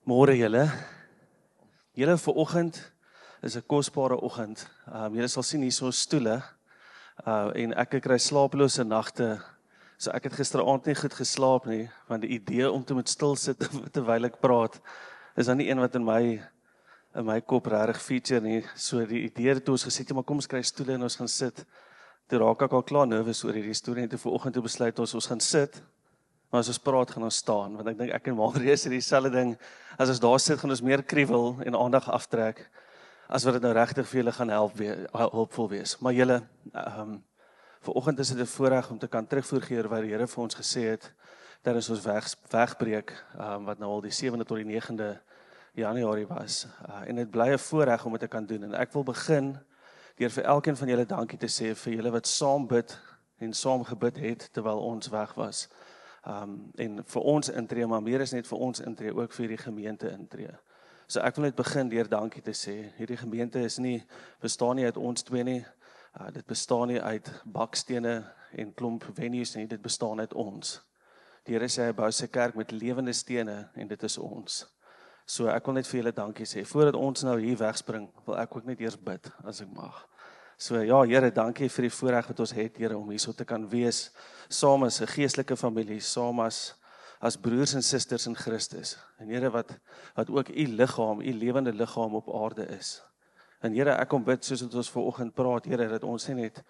Môre julle. Julle vanoggend is 'n kosbare oggend. Julle sal sien hier so stoele. En ek kry slaaplose nagte. So ek het gisteraand nie goed geslaap nie, want die idee om te moet stil sit terwyl ek praat, is dan nie een wat in my kop regtig feature nie. So die idee het ons gesê, maar kom ons kry stoele en ons gaan sit. Toe raak ek al klaar nervus oor hierdie storie en toe vanoggend toe besluit ons gaan sit. Maar as ons praat, gaan ons staan, want ek dink ek en Marius het dieselfde ding, as ons daar sit, gaan ons meer kriewel en aandag aftrek, as wat dit nou regtig vir julle gaan hulpvol wees. Maar julle, vanoggend is dit 'n voorreg om te kan terugvoer wat die Here vir ons gesê het, terwyl ons wegbreek, wat nou al die 7de tot die 9de Januarie was. En dit bly 'n voorreg om dit te kan doen. En ek wil begin deur vir elkeen van julle dankie te sê, vir julle wat saam bid en saam gebid het, terwyl ons weg was. En vir ons intree, maar meer is net vir ons intree, ook vir die gemeente intree. So ek wil net begin deur dankie te sê. Hierdie gemeente bestaan nie uit ons twee nie. Dit bestaan nie uit bakstene en klomp venues nie, dit bestaan uit ons. Die Here sê hy bou sy kerk met lewende stene en dit is ons. So ek wil net vir julle dankie sê. Voordat ons nou hier wegspring, wil ek ook net eers bid, as ek mag. So ja, Here, dankie vir die voorreg wat ons het, Here, om hierso te kan wees, saam as 'n geestelike familie, saam as broers en susters in Christus. En Here, wat ook u liggaam, u lewende liggaam op aarde is. En Here, ek kom bid, soos wat ons vanoggend praat, Here, dat ons nie net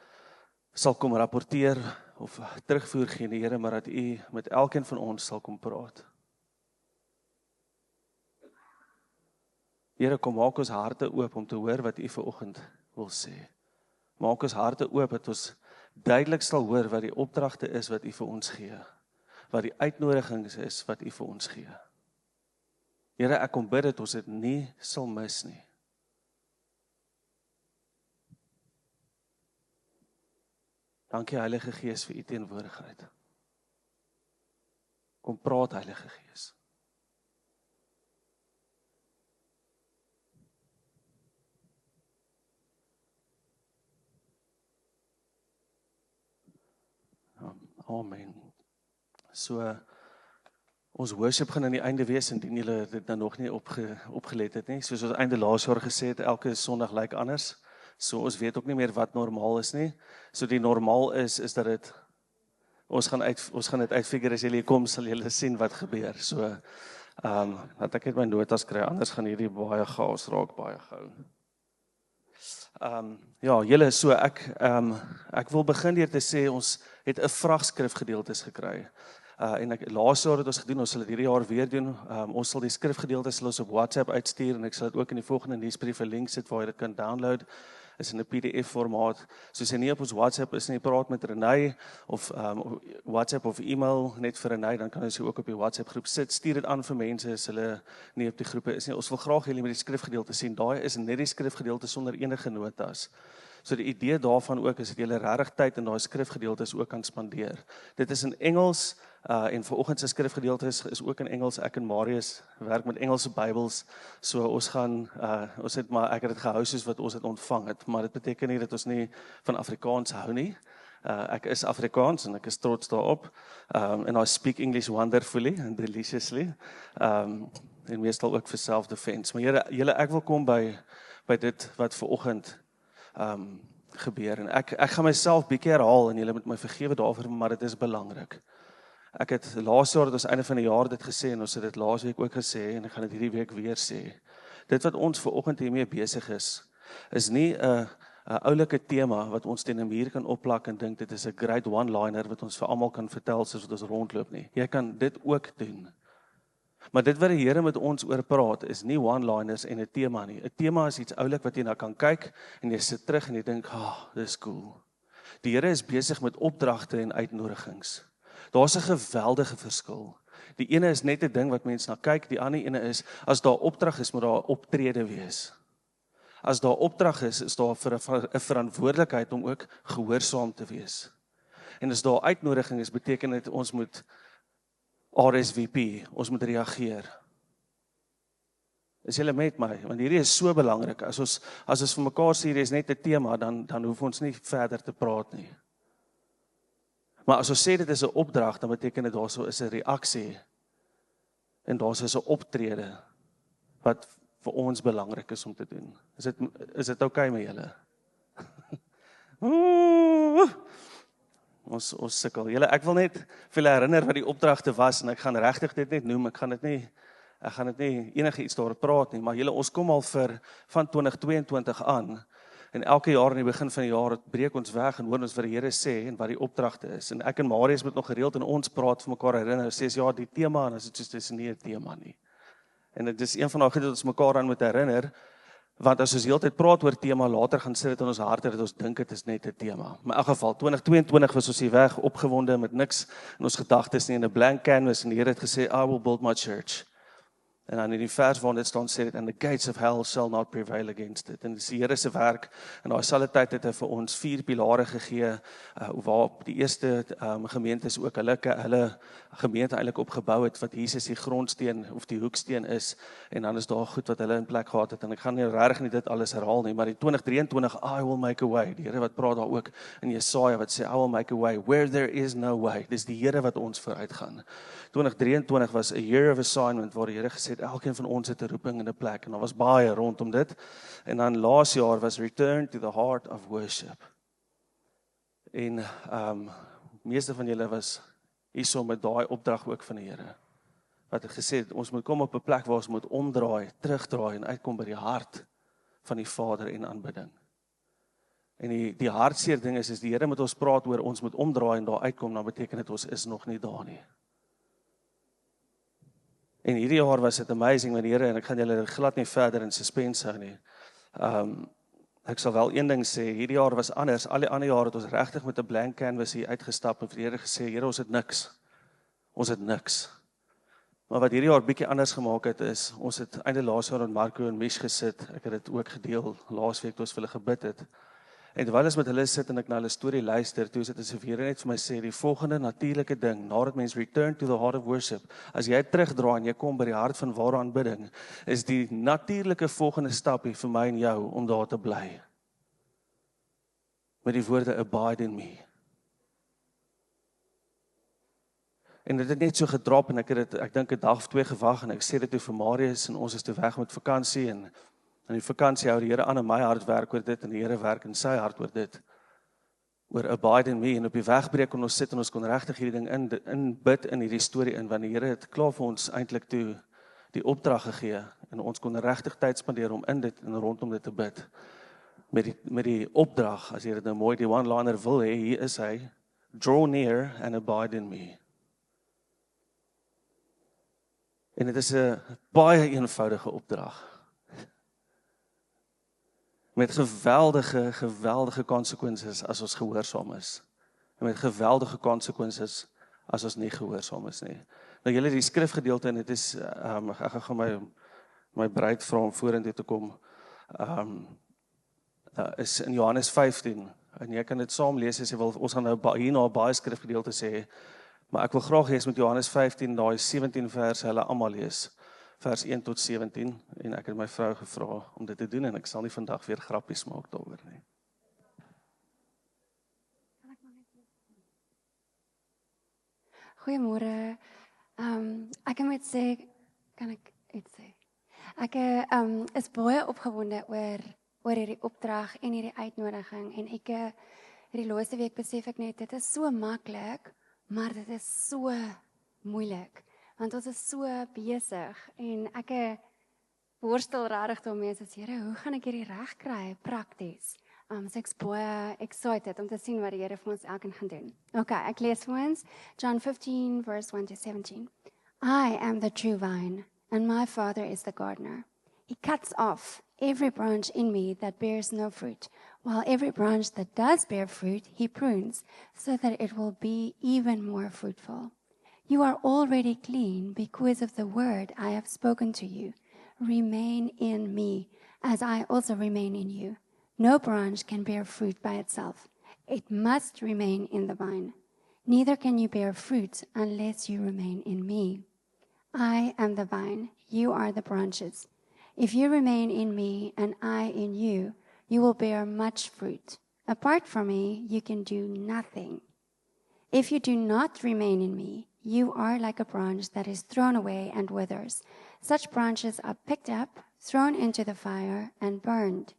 sal kom rapporteer of terugvoer gee, Here, maar dat u met elkeen van ons sal kom praat. Here, kom maak ons harte oop om te hoor wat u vanoggend wil sê. Maak ons harte oop dat ons duidelik sal hoor wat die opdragte is wat u vir ons gee. Wat die uitnodigings is wat u vir ons gee. Here, ek kom bid dat ons dit nie sal mis nie. Dankie Heilige Gees vir u teenwoordigheid. Kom praat Heilige Gees. Amen. So, ons worship gaan aan die einde wees, indien julle dit nou nog nie opgelet het nie. Soos ons einde laas jaar gesê het, elke Sondag lyk anders. So ons weet ook nie meer wat normaal is nie. So die normaal is dat ons gaan dit uitfigure, as julle kom, sal julle sien wat gebeur. So, dat ek net my notas kry, anders gaan hierdie baie chaos raak, baie gou. Ja, julle, so ek wil begin deur te sê, ons het 'n vrag skrifgedeeltes gekry. En laas jaar het ons gedoen, ons sal dit hierdie jaar weer doen. Ons sal die skrifgedeeltes op WhatsApp uitstuur, en ek sal dit ook in die volgende nuusbrief 'n link sit waar jy dit kan download. Is in 'n PDF formaat. Soos jy nie op ons WhatsApp is nie, praat met Renay of WhatsApp of e-mail net vir Renay, dan kan ons ook op die WhatsApp groep sit. Stuur dit aan vir mense as hulle nie op die groepe is nie. Ons wil graag julle met die skrifgedeelte sien. Daai is net die skrifgedeelte sonder enige notas. So die idee daarvan ook is dat jy regtig tyd in daai skrifgedeeltes ook kan spandeer. Dit is in Engels en vanoggend se skrifgedeeltes is ook in Engels. Ek en Marius werk met Engelse Bybels. So ons ek het dit gehou soos wat ons dit ontvang het, maar dit beteken nie dat ons nie van Afrikaans hou nie. Ek is Afrikaans en ek is trots daarop. And I speak English wonderfully and deliciously. En meestal ook vir self-defense. Maar julle, ek wil kom by dit wat vanoggend gebeur. En ek gaan myself bietjie herhaal en julle moet my vergewe daarvoor, maar dit is belangrik. Ek het laas jaar, dit was einde van die jaar dit gesê, en ons het dit laas week ook gesê, en ek gaan dit hierdie week weer sê. Dit wat ons vanoggend hiermee besig is nie 'n oulike tema wat ons teen 'n muur kan opplak en dink dit is 'n great one-liner wat ons vir almal kan vertel soos wat ons rondloop nie. Jy kan dit ook doen. Maar dit wat die Here met ons oor praat, is nie one-liners en 'n tema nie. 'n Tema is iets oulik wat jy na kan kyk, en jy sit terug en jy dink, dis cool. Die Here is besig met opdragte en uitnodigings. Daar's 'n geweldige verskil. Die ene is net 'n ding wat mense na kyk, die ander ene is, as daar opdrag is, moet daar optrede wees. As daar opdrag is daar 'n verantwoordelikheid om ook gehoorsaam te wees. En as daar uitnodiging is, beteken dit ons moet RSVP, ons moet reageer. Is julle met my? Want hierdie is so belangrik. As ons vir mekaar sê hierdie is net 'n tema, dan hoef ons nie verder te praat nie. Maar as ons sê dit is 'n opdrag, dan beteken dit daarso is 'n reaksie en daarso is 'n optrede. wat vir ons belangrik is om te doen. Is dit okay met julle? Ons sukkel. Julle, ek wil net vir julle herinner wat die opdragte was en ek gaan regtig dit net noem. Ek gaan dit nie enige iets daar praat nie, maar julle, ons kom al van 2022 aan. En elke jaar in die begin van die jaar breek ons weg en hoor ons wat die Here sê en wat die opdragte is. En ek en Marius moet nog gereeld in ons praat vir mekaar herinner. Sê ja, die tema en as dit soos dis nie 'n tema nie. En dit is een van daai goed wat ons mekaar aan moet herinner. Want as ons heeltyd praat oor tema, later gaan sit dit in ons harte dat ons dink dit is net 'n tema. Maar in elk geval, 2022 was ons hier weg, opgewonde met niks in ons gedagtes nie, in 'n blank canvas, en die Here het gesê, I will build my church. En dan in die vers waar dit staan sê dit, and the gates of hell shall not prevail against it. En dis die Here se werk, en daai selfde tyd het hy vir ons 4 pilare gegee, waarop die eerste gemeentes ook hulle gemeente eintlik opgebou het, wat Jesus die grondsteen of die hoeksteen is, en dan is daar goed wat hulle in plek gehad het, en ek gaan nie regtig nie dit alles herhaal nie, maar in 2023, I will make a way, die Here wat praat daar ook in Jesaja, wat sê, I will make a way, where there is no way, dis die Here wat ons vooruit gaan. 2023 was a year of assignment, waar die Here gesê het, elkeen van ons het 'n roeping in 'n plek, en daar was baie rondom dit, en dan laas jaar was return to the heart of worship, en meeste van julle was hierso met daai opdrag ook van die Here, wat het gesê het, ons moet kom op 'n plek waar ons moet omdraai, terugdraai en uitkom by die hart van die Vader en aanbidding. En die hartseer ding is die Here met ons praat oor ons moet omdraai en daar uitkom, dan beteken dit ons is nog nie daar nie. En hierdie jaar was dit amazing met die Here, en ek gaan julle glad nie verder in suspense hou nie. Ek sal wel een ding sê, hierdie jaar was anders, al die ander jare het ons regtig met 'n blank canvas hier uitgestap en vir die Here gesê, Here, ons het niks. Maar wat hierdie jaar bietjie anders gemaak het is, ons het einde laas jaar met Marco en Mish gesit, ek het dit ook gedeel, laasweek toe ons vir hulle gebid het. En terwyl ons met hulle sit en ek na hulle storie luister, toe is dit asof Here net vir my sê, die volgende natuurlike ding, nadat mens return to the heart of worship, as jy terugdraai en jy kom by die hart van ware aanbidding, is die natuurlike volgende stapie vir my en jou, om daar te bly. Met die woorde, abide in me. En dit het net so gedrop, en ek dink 'n dag of 2 gewag, en ek sê dit toe vir Marius, en ons is toe weg met vakansie, en in die vakansie hou die Here aan in my hart werk oor dit, en die Here werk in sy hart oor dit, oor abide in me, en op die wegbreek kon ons sit, en ons kon regtig hierdie ding inbid in hierdie storie in, want die Here het klaar vir ons eintlik toe die opdrag gegee, en ons kon regtig tyd spandeer om in dit en rondom dit te bid, met die opdrag, as jy dit nou mooi, die one-liner wil hê, hier is hy, draw near and abide in me. En dit is 'n baie eenvoudige opdrag, met geweldige konsekwensies as ons gehoorsaam is, en met geweldige konsekwensies as ons nie gehoorsaam is nie. Nou julle die skrifgedeelte, en dit is, ek gaan my bruid vra om vorentoe te kom, is in Johannes 15, en jy kan dit saam lees as jy wil, ons gaan nou hierna baie skrifgedeelte sê, maar ek wil graag hê met Johannes 15, daai 17 verse, hulle almal lees, vers 1 tot 17, en ek het my vrou gevra om dit te doen, en ek sal nie vandag weer grappies maak daaroor nie. Goeiemôre. Ek moet sê, kan ek iets sê? Ek is baie opgewonde oor hierdie opdrag en hierdie uitnodiging, en hierdie laaste week besef ek net, dit is so maklik, maar dit is so moeilik, want ons is so besig, en ek worstel regtig daarmee, as Here, hoe gaan ek hierdie reg kry, prakties? So ek's baie excited om te sien wat die Here vir ons elkeen gaan doen. Okay, ek lees vir ons, John 15, verse 1 to 17. I am the true vine, and my Father is the gardener. He cuts off every branch in me that bears no fruit, while every branch that does bear fruit, he prunes, so that it will be even more fruitful. You are already clean because of the word I have spoken to you. Remain in me, as I also remain in you. No branch can bear fruit by itself. It must remain in the vine. Neither can you bear fruit unless you remain in me. I am the vine, you are the branches. If you remain in me and I in you, you will bear much fruit. Apart from me, you can do nothing. If you do not remain in me, you are like a branch that is thrown away and withers. Such branches are picked up, thrown into the fire, and burned.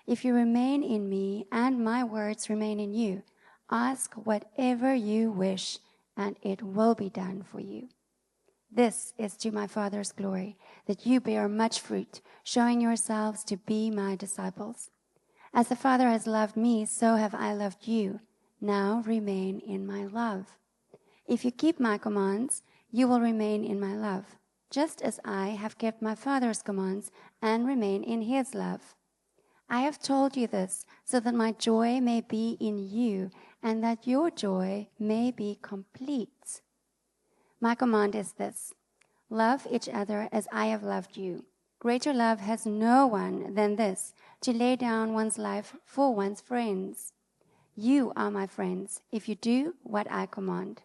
If you remain in me, and my words remain in you, ask whatever you wish, and it will be done for you. This is to my Father's glory, that you bear much fruit, showing yourselves to be my disciples. As the Father has loved me, so have I loved you. Now remain in my love. If you keep my commands, you will remain in my love, just as I have kept my Father's commands and remain in his love. I have told you this so that my joy may be in you and that your joy may be complete. My command is this: love each other as I have loved you. Greater love has no one than this, to lay down one's life for one's friends. You are my friends if you do what I command.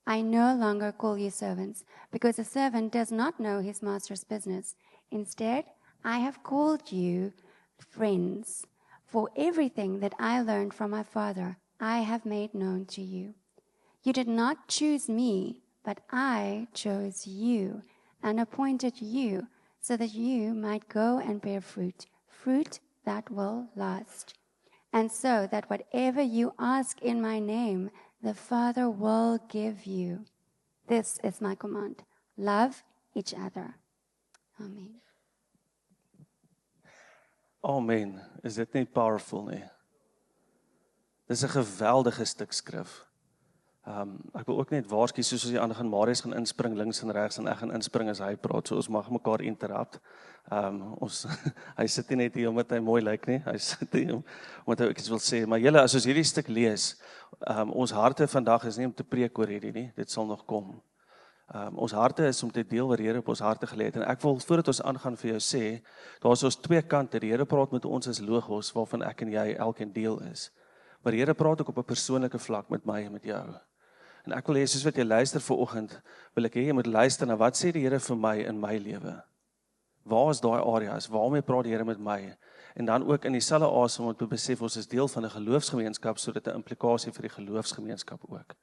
I no longer call you servants, because a servant does not know his master's business. Instead, I have called you friends, for everything that I learned from my Father, I have made known to you. You did not choose me, but I chose you and appointed you so that you might go and bear fruit, fruit that will last. And so that whatever you ask in my name, the Father will give you. This is my command: love each other. Amen. Amen. Is dit nie powerful nie? Dis 'n geweldige stuk skrif. Ek wil ook net waarsku, soos as jy aangaan, Marius gaan inspring links en regs en ek gaan inspring as hy praat, so ons mag mekaar interrupt. Hy sit nie net hier omdat hy mooi lyk nie, hy sit hier omdat hy iets wil sê, maar julle, as ons hierdie stuk lees, ons harte vandag is nie om te preek oor hierdie nie, dit sal nog kom. Ons harte is om te deel wat die Here op ons harte gelê het, en ek wil, voordat ons aangaan, vir jou sê, daar is ons twee kante. Die Here praat met ons as logos, waarvan ek en jy elkeen deel is, maar die Here praat ook op 'n persoonlike vlak met my en met jou. En ek wil hê, soos wat jy luister vanoggend, wil ek hê jy moet luister na wat sê die Here vir my in my lewe. Waar is daai areas? Waarmee praat die Here met my? En dan ook in dieselfde asem om te besef ons is deel van 'n geloofsgemeenskap, so dit 'n implikasie vir die geloofsgemeenskap ook.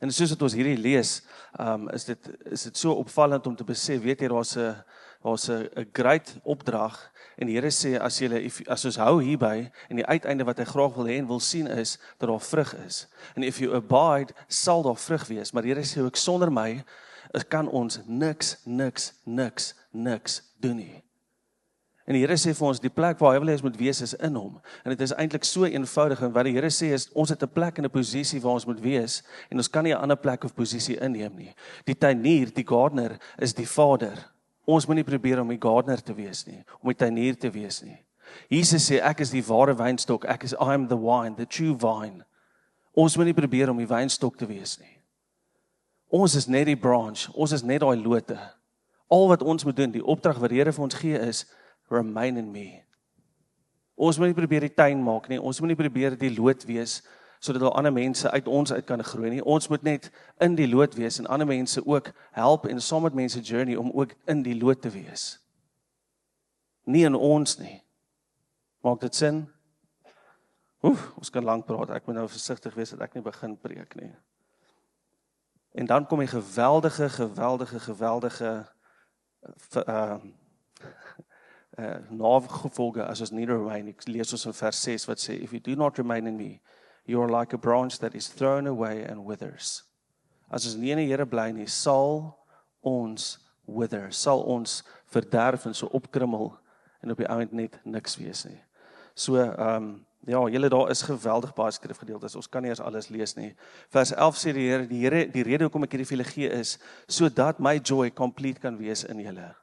En soos wat ons hierdie lees, is dit so opvallend om te besef, weet jy, daar's 'n great opdrag, en die Here sê, as ons hou hierby, en die uiteinde wat hy graag wil hê en wil sien is, dat daar vrug is. En if you abide, sal daar vrug wees, maar die Here sê ook, sonder my, kan ons niks doen nie. En die Here sê vir ons, die plek waar hy wil hê ons moet wees is in hom. En dit is eintlik so eenvoudig, en wat die Here sê is, ons het 'n plek en 'n posisie waar ons moet wees, en ons kan nie 'n ander plek of posisie inneem nie. Die tuinier, die gardener, is die Vader. Ons moet nie probeer om die gardener te wees nie, om die tuinier te wees nie. Jesus sê, ek is die ware wynstok, I am the wine, the true vine. Ons moet nie probeer om die wynstok te wees nie. Ons is net die branch, ons is net daai lote. Al wat ons moet doen, die opdrag wat die Here vir ons gee is, remain in me. Ons moet nie probeer die tuin maak nie, ons moet nie probeer die loot wees, sodat al ander mense uit ons uit kan groei nie. Ons moet net in die loot wees, en ander mense ook help, en saam met mense journey, om ook in die loot te wees. Nie in ons nie. Maak dit sin? Ons kan lank praat, ek moet nou versigtig wees, dat ek nie begin preek nie. En dan kom die geweldige nagevolge as ons nie remain. Ek lees ons in vers 6 wat sê, if you do not remain in me, you are like a branch that is thrown away and withers. As ons nie in die Here bly nie, sal ons wither, sal ons verderf en so opkrummel, en op die ouend net niks wees nie. So, ja, julle, daar is geweldig baie skrifgedeeltes, ons kan nie eers alles lees nie. Vers 11 sê die Here, die rede hoekom ek hierdie vir julle gee is, sodat my joy complete kan wees in julle.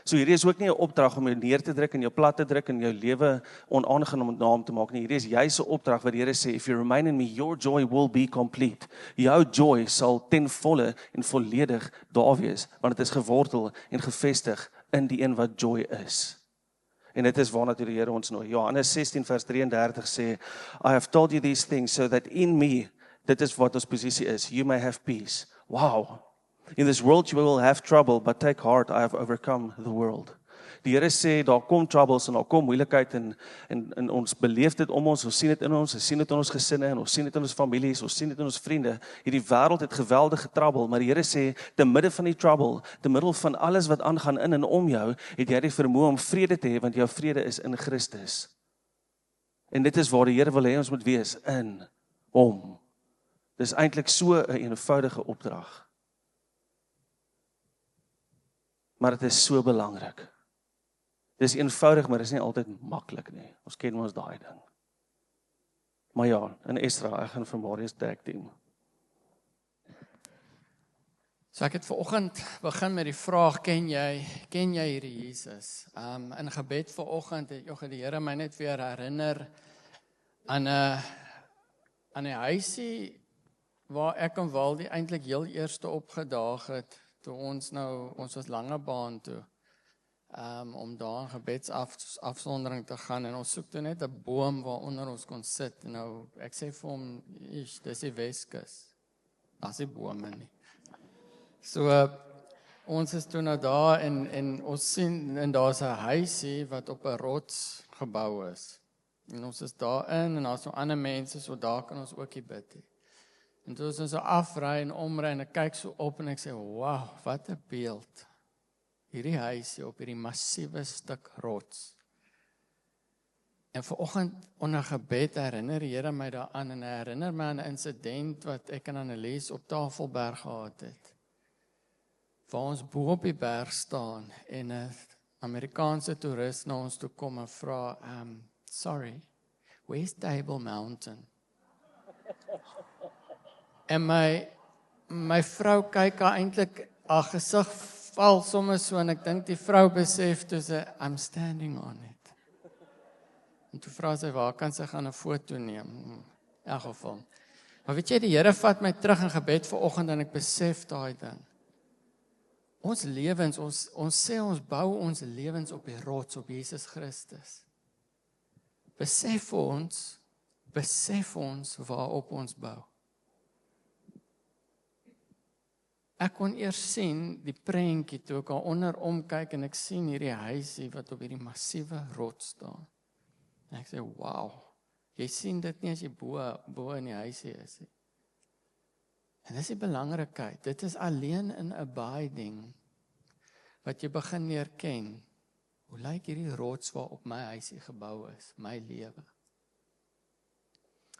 So hierdie is ook nie 'n opdrag om jou neer te druk en jou plat te druk en jou lewe onaangenaam te maak nie. Hierdie is juis 'n opdrag wat die Here sê, if you remain in me, your joy will be complete. Jou joy sal ten volle en volledig daar wees, want dit is gewortel en gevestig in die een wat joy is. En dit is waarna toe die Here ons nooi. Johannes 16 vers 33 sê, I have told you these things so that in me, dit is wat ons posisie is, you may have peace. Wow! In this world you will have trouble, but take heart, I have overcome the world. Die Here sê, daar kom troubles en daar kom moeilikheid en ons beleef dit om ons sien dit in ons sien dit in ons gesinne, en ons sien dit in ons families, ons sien dit in ons vriende. Hierdie wêreld het geweldige trouble, maar die Here sê, te midde van die trouble, te middel van alles wat aangaan in en om jou, het jy die vermoë om vrede te hê, want jou vrede is in Christus. En dit is waar die Here wil hê ons moet wees, in hom. Dis eintlik so 'n eenvoudige opdrag. Maar dit is so belangrik. Dis eenvoudig, maar dit is nie altyd maklik nie. Ons ken ons daai ding. Maar ja, in Esdra, ek gaan vir Marius tag team. So ek het vanoggend begin met die vraag, ken jy hierdie Jesus? In gebed vanoggend het die Here my net weer herinner aan 'n huisie waar ek en Waldie eintlik heel eerste opgedaag het, toe ons was Langebaan toe, om daar in gebedsafsondering te gaan, en ons soek toe net 'n boom waaronder ons kon sit. Nou, ek sê vir hom, dis die Weskus, daar's nie bome nie. So, ons is toe nou daar, en ons sien, en daar's 'n huisie wat op 'n rots gebou is. En ons is daarin, en daar's so ander mense, so daar kan ons ook bid. En toe is ons so afry en omry, en ek kyk so op, en ek sê, wow, wat 'n beeld. Hierdie huisie op hierdie massiewe stuk rots. En vanoggend onder gebed herinner die Here my daaraan, en hy herinner my aan 'n insident wat ek en Annelies op Tafelberg gehad het. Waar ons bo op die berg staan, en 'n Amerikaanse toerist na ons toe kom en vra, sorry, where's Table Mountain? En my vrou kyk haar eintlik, haar gesig val sommer so, en ek dink die vrou besef toe sy, I'm standing on it. En toe vra sy, waar kan sy gaan 'n foto neem? In elk geval. Maar weet jy, die Here vat my terug in gebed vanoggend, en ek besef daai ding. Ons lewens, ons sê ons bou ons lewens op die rots, op Jesus Christus. Besef ons waarop ons bou. Ek kon eers sien die prentjie toe ek onder omkyk, en ek sien hierdie huisie wat op hierdie massiewe rots staan. En ek sê, wow, jy sien dit nie as jy bo in die huisie is nie. En dis die belangrikheid, dit is alleen in abiding, wat jy begin leer ken, hoe lyk hierdie rots waarop my huisie gebou is, my lewe.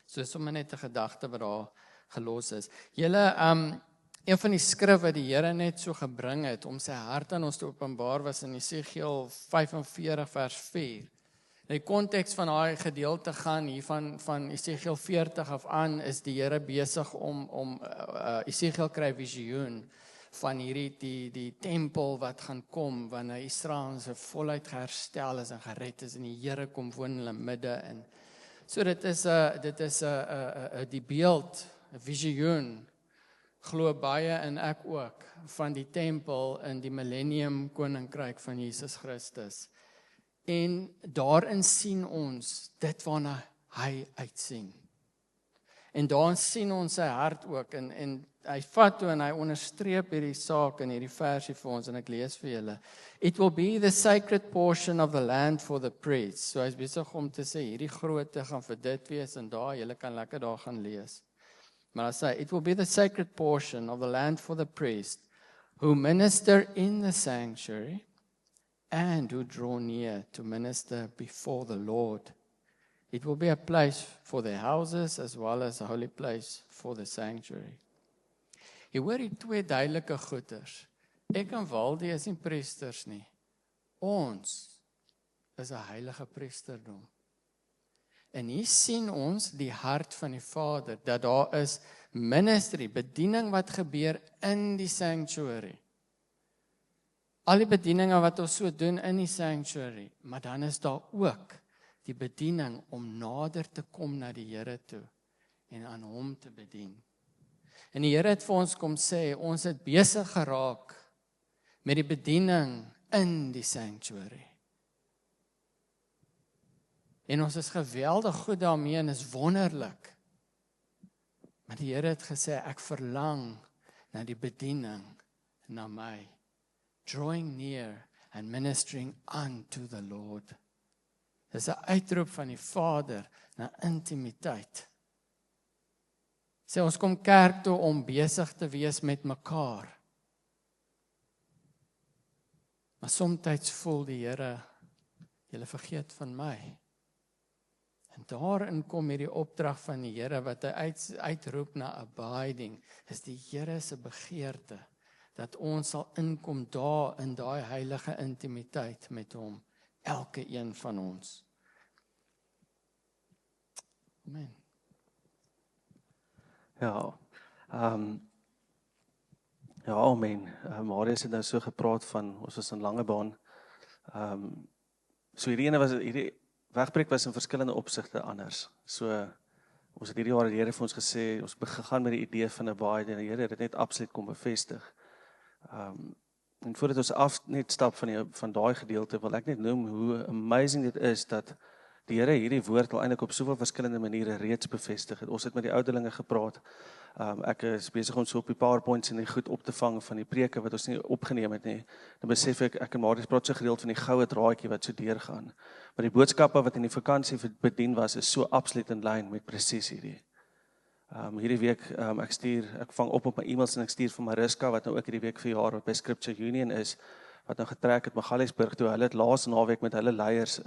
So is sommer net 'n gedagte wat daar gelos is. Julle, een van die skrif wat die Here net so gebring het, om sy hart aan ons te openbaar, was in Jesegiel 45 vers 4. Die konteks van daai gedeelte gaan hier van Jesegiel 40 af aan, is die Here besig om Jesegiel kry visioen van hierdie die tempel wat gaan kom, wanneer Israel se voluit geherstel is en gered is, en die Here kom woon in hulle midde. En so dit is die beeld, 'n visioen, glo baie, en ek ook, van die tempel in die millennium koninkryk van Jesus Christus. En daarin sien ons dit waarna hy uitsien. En daarin sien ons sy hart ook, en hy vat toe en hy onderstreep hierdie saak in hierdie versie vir ons, en ek lees vir julle. It will be the sacred portion of the land for the priests. So hy is besig om te sê, hierdie grootte gaan vir dit wees, en daar, julle kan lekker daar gaan lees. Maar hy sê, it will be the sacred portion of the land for the priest, who minister in the sanctuary, and who draw near to minister before the Lord. It will be a place for their houses, as well as a holy place for the sanctuary. Jy hoor die twee duidelike goeders. Ek en Waldie is nie priesters nie. Ons is 'n heilige priesterdom. En hier sien ons die hart van die Vader, dat daar is ministry, bediening wat gebeur in die sanctuary. Al die bedieninge wat ons so doen in die sanctuary, maar dan is daar ook die bediening om nader te kom na die Here toe en aan hom te bedien. En die Here het vir ons kom sê, ons het besig geraak met die bediening in die sanctuary. En ons is geweldig goed daarmee en is wonderlik. Maar die Here het gesê, ek verlang na die bediening na my. Drawing near and ministering unto the Lord. Dis 'n uitroep van die Vader na intimiteit. Sê ons kom kerk toe om besig te wees met mekaar. Maar soms voel die Here, julle vergeet van my. En daarin kom hierdie opdrag van die Here wat hy uitroep na abiding, is die Here se begeerte, dat ons sal inkom daar in daai heilige intimiteit met hom, elke een van ons. Amen. Ja, ja, amen. Marius het nou so gepraat van, ons was in Langebaan. So hierdie wegbreek was in verskillende opsigte anders. So, ons het hierdie jaar die Here vir ons gesê, ons gegaan met die idee van 'n abide, en die Here het dit net absoluut kom bevestig. En voordat ons net stap van daai gedeelte, wil ek net noem hoe amazing dit is, dat die Here hierdie woord al eintlik op soveel verskillende maniere reeds bevestig het. Ons het met die ouderlinge gepraat. Ek is besig om so op die PowerPoints en die goed op te vang van die preke wat ons nie opgeneem het nie. Dan besef ek en Marius praat so gereeld van die goue draadjie wat so deurgaan. Maar die boodskappe wat in die vakansie bedien was, is so absoluut in lyn met presies hierdie. Hierdie week, ek vang op my e-mails en ek stuur vir Mariska, wat nou ook hierdie week verjaar, wat by Scripture Union is, wat nou getrek het Magaliesburg toe. Hulle het laas naweek met hulle leiers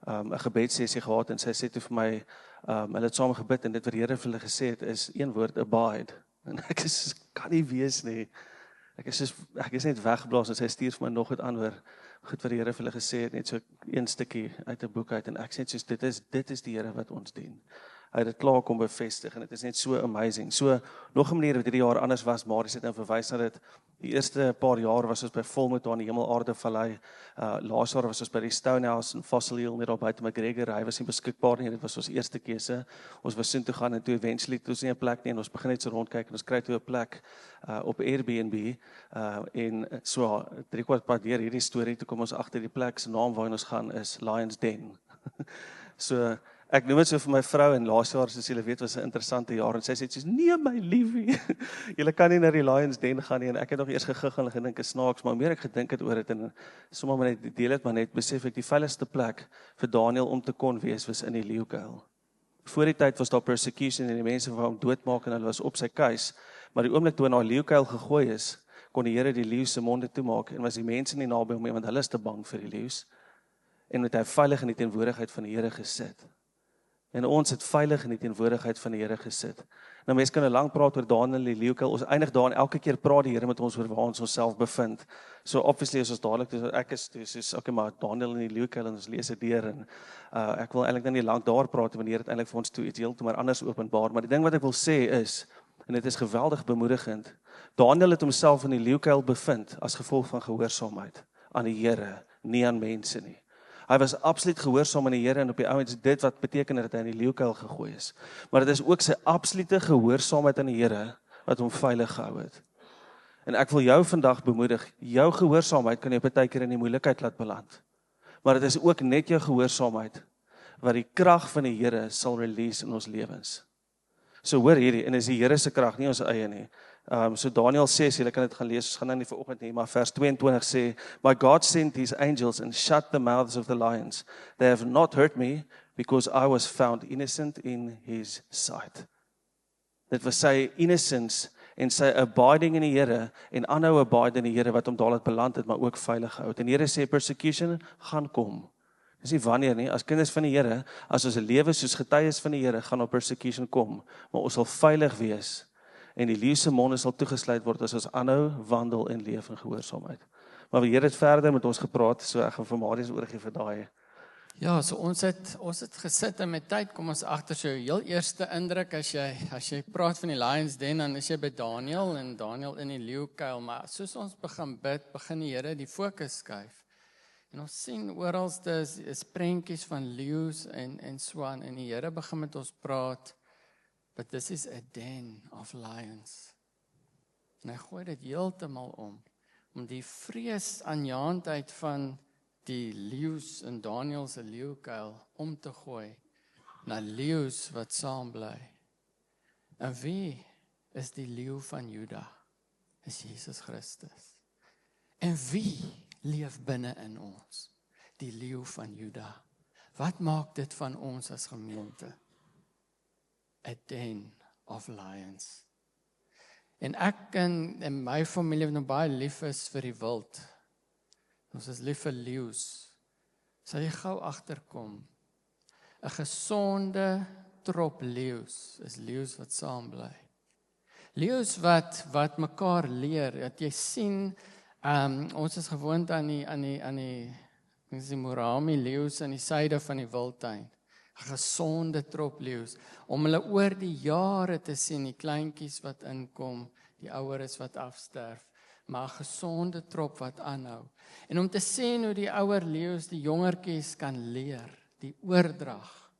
'n gebedssessie gehad, en sy sê toe vir my, hulle het saam gebid, en dit wat die Here vir hulle gesê het, is een woord, abide. En ek kan nie wees nie. Ek is net weggeblaas, en sy stuur vir my nog het antwoord, goed wat die Here vir hulle gesê het, net so een stukkie uit 'n boek uit, en ek sê soos, dit is die Here wat ons dien. Hy het dit klaar kom bevestig, en dit is net so amazing. So, nog 'n manier wat hierdie jaar anders was, Marius het nou verwys na dit. Die eerste paar jaar was ons by Volmoed daar in die Hemelaarde Vallei. Laas jaar was ons by die Stonehouse in Fossil Hill, net daar buite McGregor. Hy was nie beskikbaar nie, dit was ons eerste keuse. Ons was soontoe gaan, en toe eventually het ons nie 'n plek nie, en ons begin net so rondkyk, en ons kry toe 'n plek op Airbnb, en so 3/4 pad deur hierdie storie, toe kom ons agter die plek se naam waarheen ons gaan is Lions Den. So, ek noem dit so vir my vrou, en laas jaar, soos julle weet, was 'n interessante jaar, en sy sê, nee my liefie, julle kan nie na die Lions Den gaan nie, en ek het nog eers gegiggel en gedink is snaaks, maar meer ek gedink het oor dit, en sommer maar net deel het, maar net besef ek, die veiligste plek vir Daniel om te kon wees, was in die leeukuil. Voor die tyd was daar persecution, en die mense wou hom doodmaak, en hulle was op sy kuis, maar die oomblik toe in daai leeukuil gegooi is, kon die Here die leeu se monde toemaak, en was die mense nie naby hom nie, want hulle is te bang vir die leeu's, en het hy veilig in die teenwoordigheid van die Here gesit. En ons het veilig in die teenwoordigheid van die Here gesit. Nou mense kan 'n lang praat oor Daniel in die leeukuil. Ons eindig daar, en elke keer praat die Here met ons oor waar ons onsself bevind. So obviously is ons dadelik, ek is soos okay, maar Daniel in die leeukuil, en ons lees dit deur, en ek wil eintlik nie lank daar praat, want die Here het eintlik vir ons toe iets heeltemal anders openbaar. Maar die ding wat ek wil sê is, en dit is geweldig bemoedigend, Daniel het homself in die leeukuil bevind as gevolg van gehoorsaamheid aan die Here, nie aan mense nie. Hy was absoluut gehoorsaam aan die Here, en op die ouens dit wat beteken dat hy in die leeukuil gegooi is. Maar dit is ook sy absolute gehoorsaamheid aan die Here wat hom veilig gehou het. En ek wil jou vandag bemoedig, jou gehoorsaamheid kan jou partykeer in die moeilikheid laat beland. Maar dit is ook net jou gehoorsaamheid wat die krag van die Here sal release in ons lewens. So hoor hierdie, en is die Here se krag, nie ons eie nie. So Daniel 6, julle kan dit gaan lees, ons gaan nou nie vanoggend nie, maar vers 22 sê, My God sent his angels and shut the mouths of the lions. They have not hurt me, because I was found innocent in his sight. Dit was sy innocence en sy abiding in die Here, en aanhou abide in die Here, wat hom daar laat beland het, maar ook veilig gehou het. En die Here sê, persecution gaan kom. Dis nie wanneer nie, as kinders van die Here, as ons lewe soos getuies van die Here, gaan op persecution kom, maar ons sal veilig wees, en die leeu se monde sal toegesluit word as ons aanhou wandel en leef in gehoorsaamheid. Maar die Here het verder met ons gepraat, so ek gaan vir Marius oorgee vir daai. Ja, so ons het gesit, en met tyd kom ons agter so heel eerste indruk, as jy praat van die Lions Den, dan is jy by Daniel, en Daniel in die leeukuil, maar soos ons begin bid, begin die Here die fokus skuif. En ons sien oralste is prentjies van leeu's en so aan, en die Here begin met ons praat, but this is a den of lions. En hy gooi dit heeltemal om die vreesaanjaendheid van die leeu's in Daniel se leeukuil om te gooi na leeu's wat saam bly. En wie is die leeu van Juda? Is Jesus Christus. En wie leef binne in ons. Die leeu van Juda. Wat maak dit van ons as gemeente? A den of lions. En ek en my familie wat nou baie lief is vir die wild. Ons is lief vir leeu's. Sal jy gou agterkom. 'n Gesonde trop leeu's is leeu's wat saam bly. Leeu's wat mekaar leer, dat jy sien, ons is gewoond aan die Morami leeu's aan die suide van die Wildtuin. 'n Gesonde trop leeu's, om hulle oor die jare te sien, die kleintjies wat inkom, die oueres wat afsterf, maar 'n gesonde trop wat aanhou. En om te sien hoe die ouer leeu's die jongertjies kan leer, die oordrag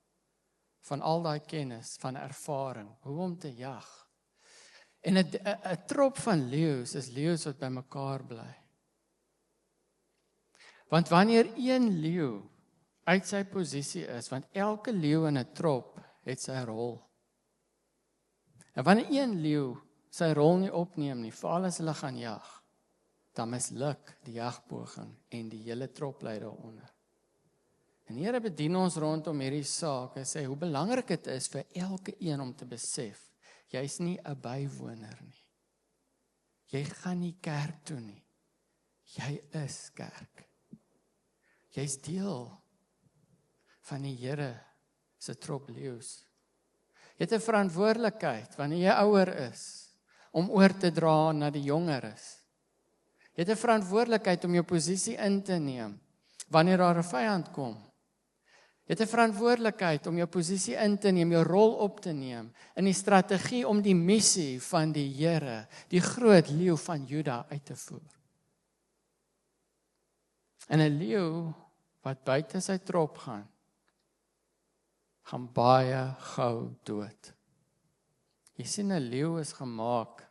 van al daai kennis, van ervaring, hoe om te jag. En 'n trop van leeu's is leeu's wat by mekaar bly. Want wanneer een leeu uit sy posisie is, want elke leeu in 'n trop het sy rol. En wanneer een leeu sy rol nie opneem nie, veral as hulle gaan jag, dan misluk die jagpoging en die hele trop lê daaronder. En die Here bedien ons rondom hierdie saak en sê hoe belangrik dit is vir elke een om te besef, jy's nie 'n bywoner nie. Jy gaan nie kerk toe nie. Jy is kerk. Jy's deel van die Here se trop leeu's. Jy het 'n verantwoordelikheid wanneer jy ouer is om oor te dra na die jongeres. Jy het 'n verantwoordelikheid om jou posisie in te neem wanneer daar 'n vyand kom. Jy het 'n verantwoordelikheid om jou posisie in te neem, jou rol op te neem in die strategie om die missie van die Here, die groot leeu van Juda uit te voer. En 'n leeu wat buite sy trop gaan baie gou dood. Jy sien 'n leeu is gemaak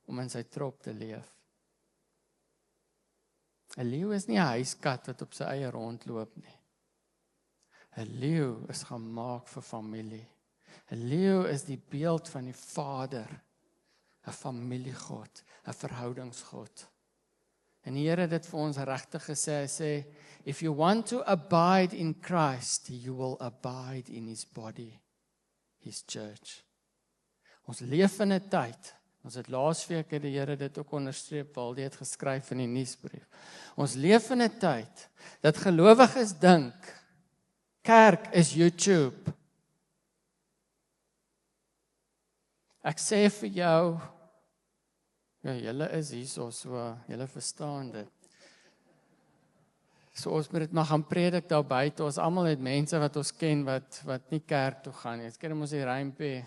om in sy trop te leef. 'n Leeu is nie 'n huiskat wat op sy eie rondloop nie. 'n Leeu is gemaak vir familie. 'n Leeu is die beeld van die Vader, 'n familiegod, 'n verhoudingsgod. En die Here het dit vir ons regtig gesê, hy sê, if you want to abide in Christ, you will abide in his body, his church. Ons leef in 'n tyd, ons het laasweek het die Here dit ook onderstreep, Paul het geskryf in die nuusbrief. Ons leef in 'n tyd dat gelowiges dink, kerk is YouTube. Ek sê vir jou, ja, julle is hierso, so julle verstaan dit. So ons moet dit maar gaan predik daar buite. Ons almal het mense wat ons ken wat nie kerk toe gaan nie. Ek ken mos die rympie.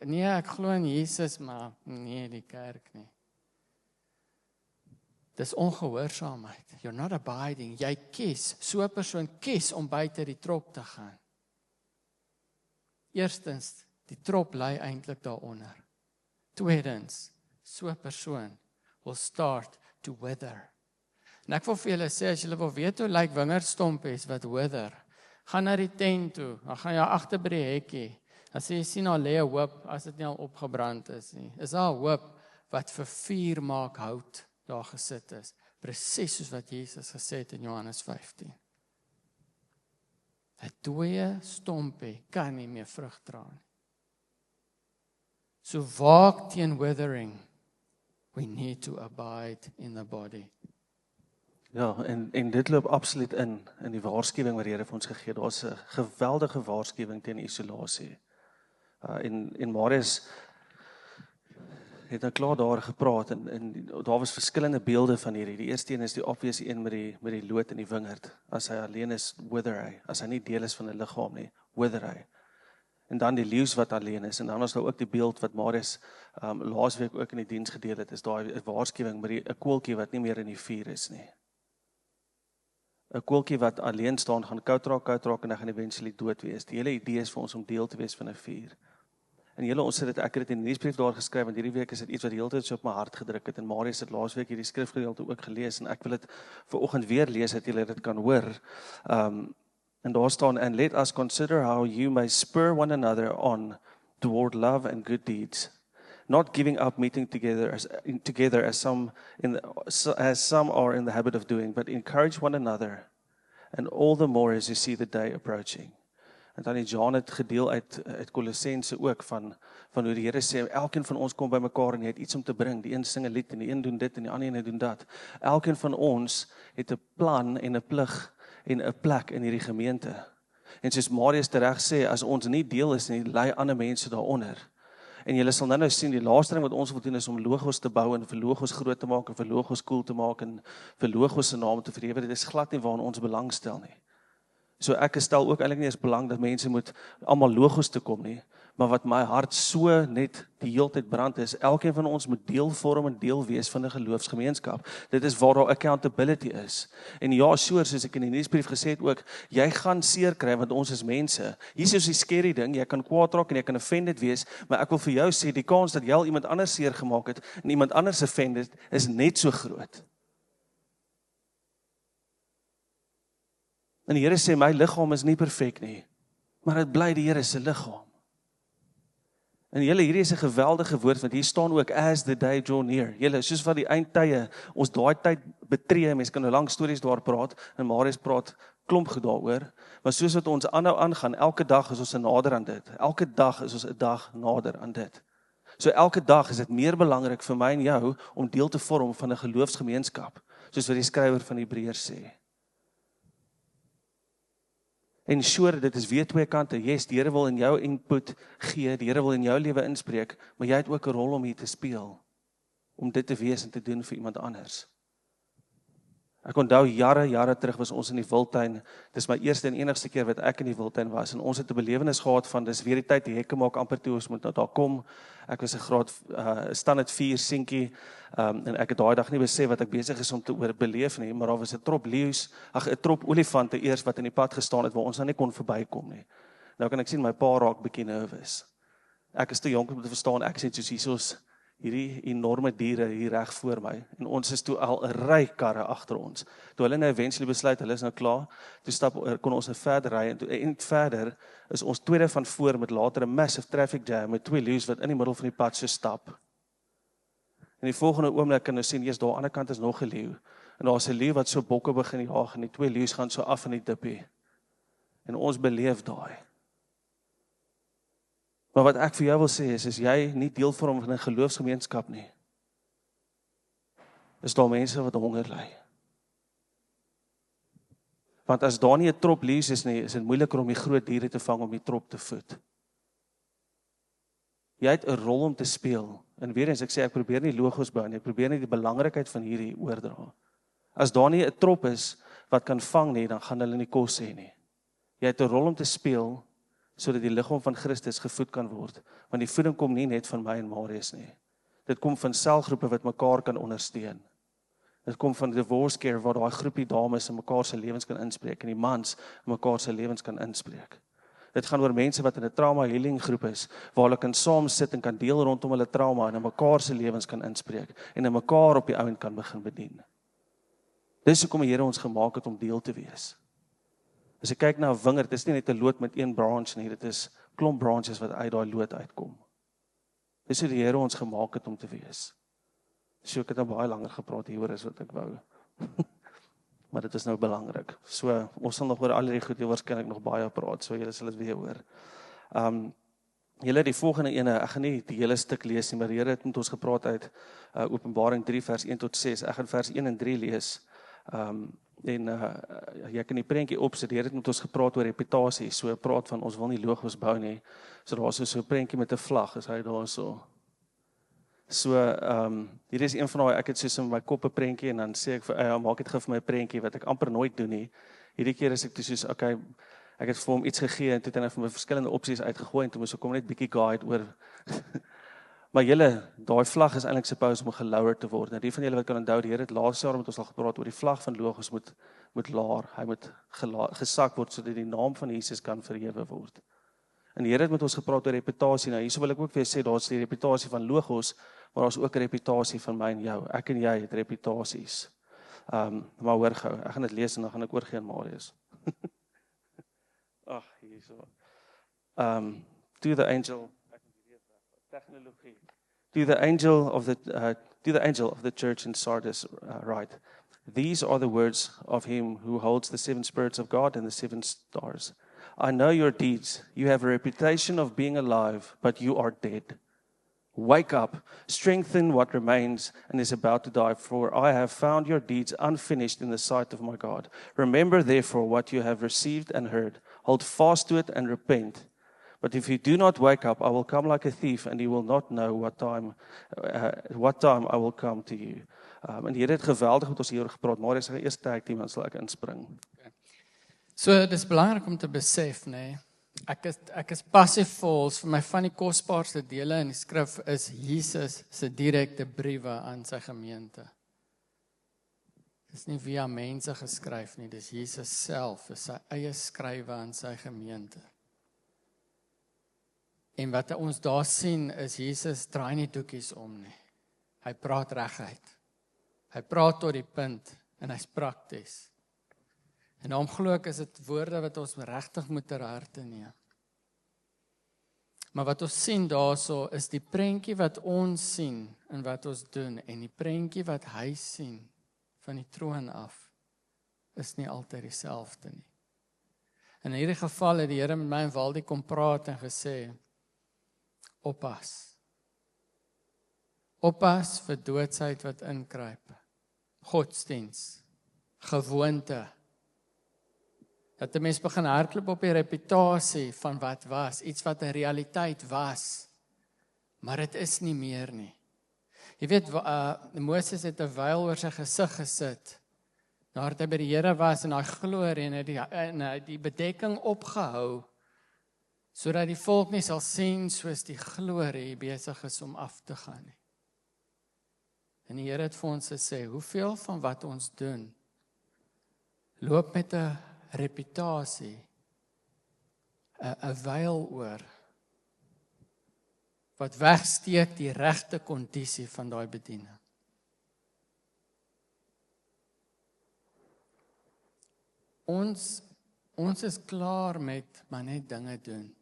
Nee, ek glo in Jesus, maar nee, die kerk nie. Dis ongehoorsaamheid. You're not abiding. Jy kies, so 'n persoon kies om buite die trop te gaan. Eerstens, die trop lê eintlik daaronder. Tweedens, so 'n persoon will start to wither. En ek wil vir julle sê, as julle wil weet hoe lyk wingerdstompies wat wither, gaan na die tent toe, dan gaan jy agter by die hekkie, dan sê jy sien al lê 'n hoop, as dit nie al opgebrand is nie. Is daar 'n hoop wat vir vuur maak hout daar gesit is, presies soos wat Jesus gesê het in Johannes 15. 'n dooie stompie kan nie meer vrug dra nie. So waak teen withering. We need to abide in the body. Ja, en dit loop absoluut in die waarskuwing wat die Here vir ons gegee het. Daar's 'n geweldige waarskuwing teen isolasie. En Marius het nou klaar daar gepraat en daar was verskillende beelde van hierdie. Die eerste een is die obvious een met die loot in die wingerd. As hy alleen is, wither hy. As hy nie deel is van 'n liggaam nie, wither hy. En dan die leeu's wat alleen is. En dan is daar ook die beeld wat Marius laasweek ook in die diens gedeel het, is daai waarskuwing met 'n koeltjie wat nie meer in die vuur is nie. 'n Koeltjie wat alleen staan, gaan koud raak en dan gaan eventually dood wees. Die hele idee is vir ons om deel te wees van 'n vuur. En ons het dit, ek het dit in die nuusbrief daar geskryf, want hierdie week is dit iets wat die hele tyd so op my hart gedruk het. En Marius het laasweek hierdie skrifgedeelte ook gelees, en ek wil dit vanoggend weer lees, dat julle dit kan hoor. En daar staan, and let us consider how you may spur one another on toward love and good deeds, not giving up meeting together as some are in the habit of doing, but encourage one another, and all the more as you see the day approaching. En dan het Jan het gedeel uit Kolossense ook van hoe die Here sê, elkeen van ons kom by mekaar en hy het iets om te bring. Die een sing 'n lied en die een doen dit en die ander een doen dat. Elkeen van ons het 'n plan en 'n plig en 'n plek in hierdie gemeente. En soos Marius tereg sê, as ons nie deel is nie, lei ander mense daaronder. En julle sal nou sien, die laaste ding wat ons wil doen is om logos te bou en vir logos groot te maak en vir logos cool te maak en vir logos se naam te verhewe. Dit is glad nie waarna ons belangstel nie. So ek stel ook eintlik nie eens belang dat mense moet almal logos te kom nie, maar wat my hart so net die heeltyd brand is, elkeen van ons moet deel vorm en deel wees van 'n geloofsgemeenskap. Dit is waar daar accountability is. En ja, soos ek in die nuusbrief gesê het ook, jy gaan seer kry want ons is mense. Hier is die scary ding, jy kan kwaad raak en jy kan offended wees, maar ek wil vir jou sê, die kans dat jy al iemand anders seer gemaak het en iemand anders offended is net so groot. En die Here sê, my liggaam is nie perfek nie, maar dit bly die Here se liggaam. En hierdie is 'n geweldige woord, want hier staan ook, as the day draw near. Soos wat die eindtye, ons daai tyd betree, mense kan nou lang stories daar praat, en Marius praat klomp goed daaroor, maar soos wat ons aanhou aangaan, elke dag is ons nader aan dit. Elke dag is ons 'n dag nader aan dit. So elke dag is dit meer belangrik vir my en jou, om deel te vorm van 'n geloofsgemeenskap, soos wat die skrywer van Hebreërs sê. En sure, dit is weer twee kante. Yes, die Here wil in jou input gee, die Here wil in jou lewe inspreek, maar jy het ook 'n rol om hier te speel, om dit te wees en te doen vir iemand anders. Ek onthou jare terug was ons in die Wildtuin. Dis my eerste en enigste keer wat ek in die Wildtuin was, en ons het 'n belewenis gehad van, dis weer die tyd, die hekke maak amper toe, ons moet nou daar kom. Ek was 'n graad standaard 4 seentjie, en ek het daai dag nie besef wat ek besig is om te oorbeleef nie, maar daar was 'n trop leeu's, 'n trop olifante eers wat in die pad gestaan het, waar ons nou nie kon verbykom nie. Nou kan ek sien, my pa raak bietjie nervus. Ek is te jonk om te verstaan, ek sê soos hiersoos, hierdie enorme diere hier reg voor my, en ons is toe al 'n ry karre agter ons. Toe hulle nou eventually besluit, hulle is nou klaar, toe kon ons nou verder ry, en verder is ons tweede van voor met later 'n massive traffic jam, met twee leeu's wat in die middel van die pad so stap. En die volgende oomblik kan ons sien, eers daar aan die ander kant is nog 'n leeu, en daar's 'n leeu wat so bokke begin jaag, en die twee leeu's gaan so af in die dippie. En ons beleef daai. Maar wat ek vir jou wil sê is jy nie deel vorm van 'n geloofsgemeenskap nie, is daar mense wat honger ly. Want as daar nie 'n trop leeu's is nie, is dit moeiliker om die groot diere te vang om die trop te voed. Jy het 'n rol om te speel. En weer eens, ek sê, ek probeer nie logos bou nie, ek probeer nie die belangrikheid van hierdie oordra. As daar nie 'n trop is wat kan vang nie, dan gaan hulle nie kos hê nie. Jy het 'n rol om te speel, sodat die liggaam van Christus gevoed kan word. Want die voeding kom nie net van my en Marius nie. Dit kom van selgroepe wat mekaar kan ondersteun. Dit kom van divorce care, waar daai groepie dames in mekaar se lewens kan inspreek, en die mans in mekaar se lewens kan inspreek. Dit gaan oor mense wat in 'n trauma healing groep is, waar hulle kan saam sit en kan deel rondom hulle trauma, en in mekaar se lewens kan inspreek, en in mekaar op die ouend kan begin bedien. Dis hoekom die Here ons gemaak het om deel te wees. As jy kyk na 'n wingerd, dit is nie net 'n loot met een branch nie, dit is klomp branches wat uit daai loot uitkom. Dis hoe die Here ons gemaak het om te wees. So ek het nou baie langer gepraat hieroor as wat ek wou. Maar dit is nou belangrik. So ons sal nog oor al die goed hier waarskynlik nog baie praat, so julle sal dit weer hoor. Julle die volgende ene, ek gaan nie die hele stuk lees nie, maar die Here het met ons gepraat uit Openbaring 3 vers 1 tot 6. Ek gaan vers 1 en 3 lees. Jy kan die prentjie opsit. Die Here het met ons gepraat oor reputasie. So praat van ons wil nie logos bou nie. So daar is so 'n prentjie met 'n vlag, is hy daar so. So hier is een van daai, ek het soos in my kop 'n prentjie, en dan sê ek vir maak dit gou vir my 'n prentjie wat ek amper nooit doen nie. Hierdie keer is ek toe soos okay, ek het vir hom iets gegee en toe het hy vir my verskillende opsies uitgegooi en toe moes ek hom net bietjie guide oor. Maar julle, daai vlag is eintlik supposed om gelower te word. Nou die van julle wat kan onthou, die Here het laas jaar met ons al gepraat oor die vlag van logos moet laer. Hy moet gesak word sodat die naam van Jesus kan verhewe word. En die Here het met ons gepraat oor reputasie. Nou hierso wil ek ook weer sê, daar's die reputasie van logos, maar daar's ook 'n reputasie van my en jou. Ek en jy het reputasies. Maar hoor gou, ek gaan dit lees en dan gaan ek oorgee aan Marius. Ag, hierso. To the angel, tegnologie. To the angel of the church in Sardis write, these are the words of him who holds the 7 spirits of God and the 7 stars. I know your deeds. You have a reputation of being alive, but you are dead. Wake up, strengthen what remains and is about to die, for I have found your deeds unfinished in the sight of my God. Remember therefore what you have received and heard. Hold fast to it and repent. But if you do not wake up, I will come like a thief, and you will not know what time I will come to you. En die Here het geweldig met ons hieroor gepraat, maar as die eerste tag team dan sal ek inspring. So dis belangrik om te besef, nê. Ek is passievol, vir my van die kosbaarste dele in die skrif is Jesus se direkte briewe aan sy gemeente. Dis nie via mense geskryf nie, dis Jesus self, is sy eie skrywe aan sy gemeente. En wat ons daar sien is Jesus draai nie doekies om nie. Hy praat reguit. Hy praat tot die punt en hy's prakties. En daarom glo ek is dit woorde wat ons regtig moet ter harte neem. Maar wat ons sien daarso is die prentjie wat ons sien en wat ons doen en die prentjie wat hy sien van die troon af is nie altyd dieselfde nie. In hierdie geval het die Here met my en Waldie kom praat en gesê, oppas. Oppas vir doodsheid wat inkruip. Godsdiens, gewoonte. Dat 'n mens begin hardloop op die reputasie van wat was, iets wat 'n realiteit was, maar dit is nie meer nie. Jy weet, Moses het 'n vyl oor sy gesig gesit, nadat hy by die Here was en hy glorie en hy die bedekking opgehou, sodat die volk nie sal sien soos die glorie besig is om af te gaan nie. En die Here het vir ons gesê, hoeveel van wat ons doen, loop met 'n reputasie, 'n vyl oor, wat wegsteek die regte kondisie van daai bediening. Ons is klaar met maar net dinge doen.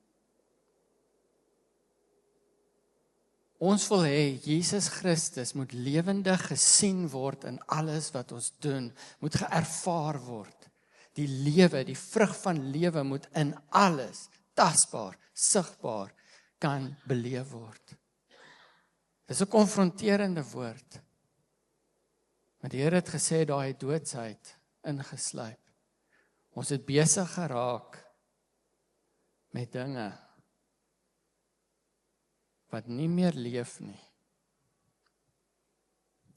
Ons wil hê Jesus Christus moet lewendig gesien word in alles wat ons doen, moet geervaar word. Die lewe, die vrug van lewe moet in alles, tasbaar, sigbaar, kan beleef word. Dis 'n konfronterende woord. Maar die Here het gesê daai doodsheid ingesluip. Ons het besig geraak met dinge wat nie meer leef nie.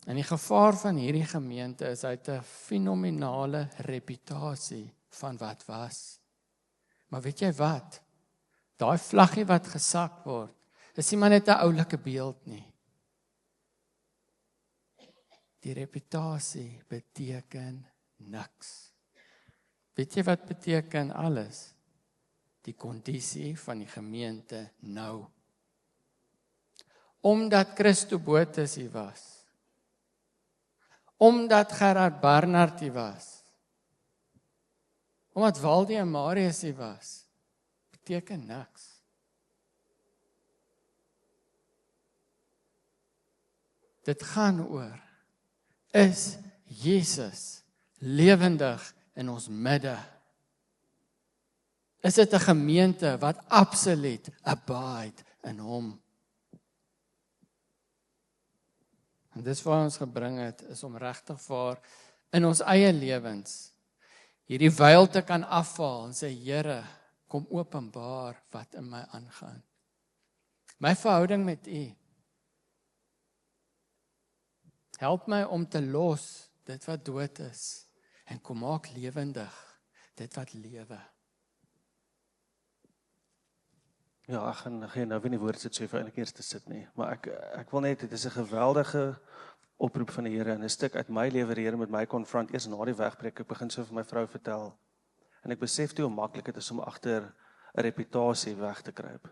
En die gevaar van hierdie gemeente is uit 'n fenominale reputasie van wat was. Maar weet jy wat? Daai vlaggie wat gesak word, is nie maar net 'n oulike beeld nie. Die reputasie beteken niks. Weet jy wat beteken alles? Die kondisie van die gemeente nou. Omdat Christo Botus hier was, omdat Gerard Barnard hier was, omdat Waldie en Marius hier was, beteken niks. Dit gaan oor, is Jesus lewendig in ons midde? Is dit 'n gemeente wat absoluut abide in hom? En dis waar ons gebring het, is om regtig vir in ons eie lewens hierdie vyl te kan afhaal en sê, Here, kom openbaar wat in my aangaan. My verhouding met U. Help my om te los dit wat dood is en kom maak lewendig dit wat lewe. Ja, ek gaan geen nou weer nie woord sit so vir eintlik eers te sit nie, maar ek wil net, dit is 'n geweldige oproep van die Here en 'n stuk uit my lewe die Here met my konfront eers na die wegbreek. Ek begin so vir my vrou vertel en ek besef toe hoe maklik dit is om agter 'n reputasie weg te kruip.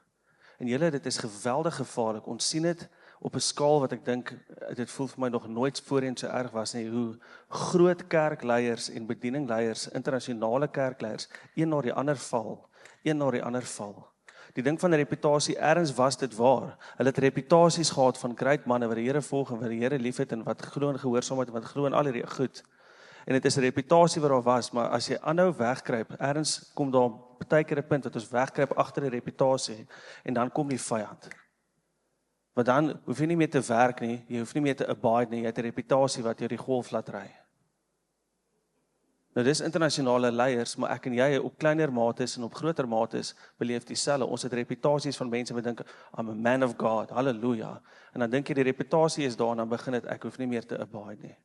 En julle, dit is geweldig gevaarlik. Ons sien dit op 'n skaal wat ek dink dit voel vir my nog nooit voorheen so erg was nie, hoe groot kerkleiers en bedieningsleiers, internasionale kerkleiers, een na die ander val. die ding van 'n reputasie, ergens was dit waar. Hulle het reputasies gehad van great manne wat die Here volg en wat die Here liefhet en wat glo in gehoorsaamheid en wat glo in al hierdie goed. En dit is 'n reputasie wat daar was, maar as jy aanhou wegkruip, ergens kom daar baie keer 'n punt wat ons wegkruip agter 'n reputasie en dan kom die vyand. Want dan hoef jy nie meer te werk nie, jy hoef nie meer te abide nie, jy het 'n reputasie wat jou die golf laat ry. Nou dis internasionale leiers, maar ek en jy op kleiner mates en op groter mates beleef dieselfde. Ons het reputasies van mense wat dink, I'm a man of God, halleluja. En dan dink jy die reputasie is daar en dan begin dit, ek hoef nie meer te abide nie.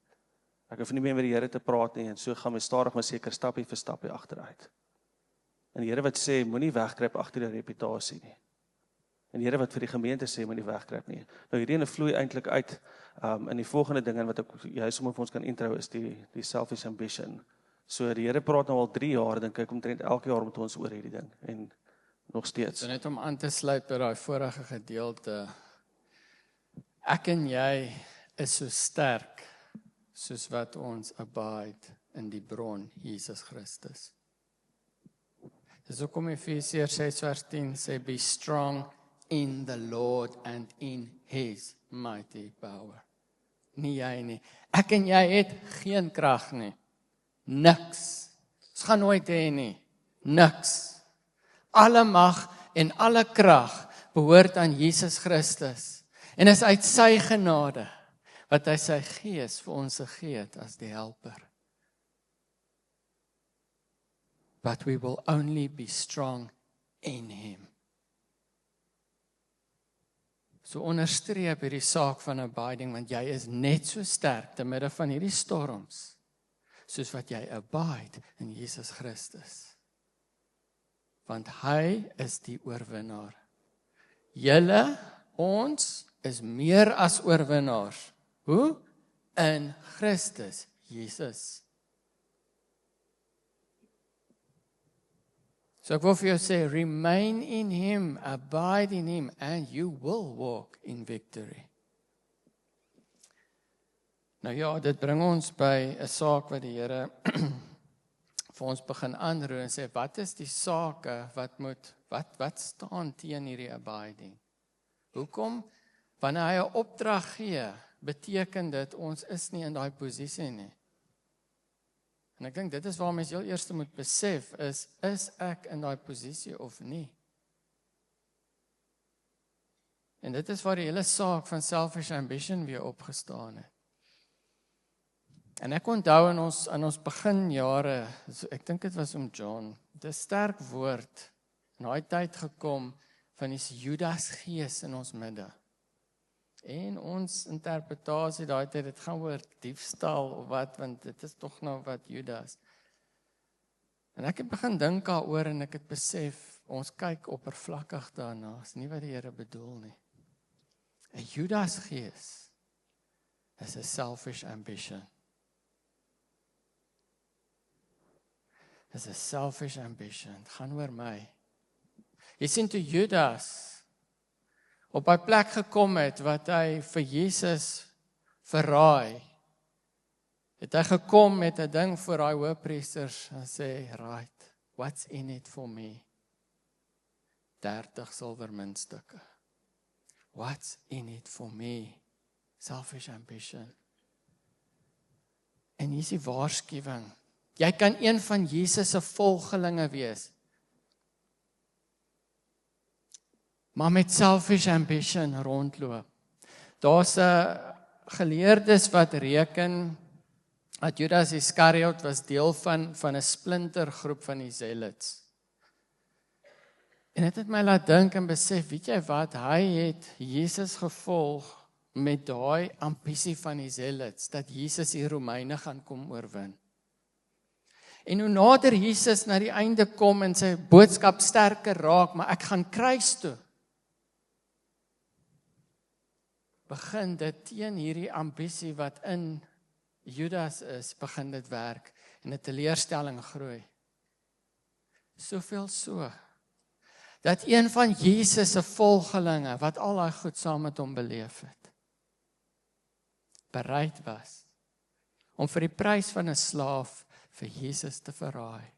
Ek hoef nie meer met die Here te praat nie en so gaan my stadig maar seker stappie vir stappie agteruit. En die Here wat sê, moenie wegkruip agter die reputasie nie. En die Here wat vir die gemeente sê, moenie wegkruip nie. Nou hierdie ene vloei eintlik uit in die volgende ding en wat ek juist om vir ons kan introu is die selfish ambition. So die Here praat nou al 3 jaar, dink ek, omtrent elke jaar met ons oor hierdie ding en nog steeds. So net om aan te sluit by daai vorige gedeelte. Ek en jy is so sterk soos wat ons abide in die bron Jesus Christus. Dis hoekom Efesiërs 6:10 sê be strong in the Lord and in his mighty power. Nie jy nie. Ek en jy het geen krag nie. Niks. Ons gaan nooit hê nie. Niks. Alle mag en alle krag behoort aan Jesus Christus. En is uit sy genade wat hy sy gees vir ons gegee het as die helper. But we will only be strong in him. So onderstreep hierdie saak van abiding, want jy is net so sterk te midde van hierdie storms, soos wat jy abide in Jesus Christus. Want hy is die oorwinnaar. Julle, ons, is meer as oorwinnaars. Hoe? In Christus Jesus. So ek wil vir jou sê, remain in him, abide in him, and you will walk in victory. Nou ja, dit bring ons by 'n saak wat die Here vir ons begin aanroer en sê, wat is die sake wat staan teen hierdie abiding? Hoekom? Wanneer hy 'n opdrag gee, beteken dit ons is nie in daai posisie nie. En ek dink dit is waar mens heel eers moet besef is ek in daai posisie of nie? En dit is waar die hele saak van selfish ambition weer opgestaan het. En ek onthou in ons beginjare, ek dink dit was om John, dit is 'n sterk woord, in daai tyd gekom van die Judas gees in ons midde. En ons interpretasie daai tyd, dit gaan oor diefstal of wat, want dit is tog nou wat Judas. En ek het begin dink daaroor en ek het besef, ons kyk oppervlakkig daarna, is nie wat die Here bedoel nie. 'n Judas gees is 'n selfish ambition. Is 'n selfish ambition, het gaan oor my. Jy sien toe Judas op hy plek gekom het, wat hy vir Jesus verraai, het hy gekom met 'n ding voor daai hoëpriesters en sê, right, what's in it for me? 30 silwermuntstukke. What's in it for me? Selfish ambition. En hier is die waarskuwing. Jy kan een van Jesus se volgelinge wees, maar met selfish ambition rondloop. Daar's 'n geleerdes wat reken dat Judas Iskariot was deel van 'n splintergroep van die Zealots. En dit het my laat dink en besef, weet jy wat, hy het Jesus gevolg met daai ambisie van die Zealots, dat Jesus die Romeine gaan kom oorwin. En hoe nader Jesus na die einde kom en sy boodskap sterker raak, maar ek gaan kruis toe, begin dit teen hierdie ambisie wat in Judas is, begin dit werk en 'n teleurstelling groei. Soveel so, dat een van Jesus se volgelinge, wat al daai goed saam met hom beleef het, bereid was om vir die prys van 'n slaaf vir Jesus te verraai.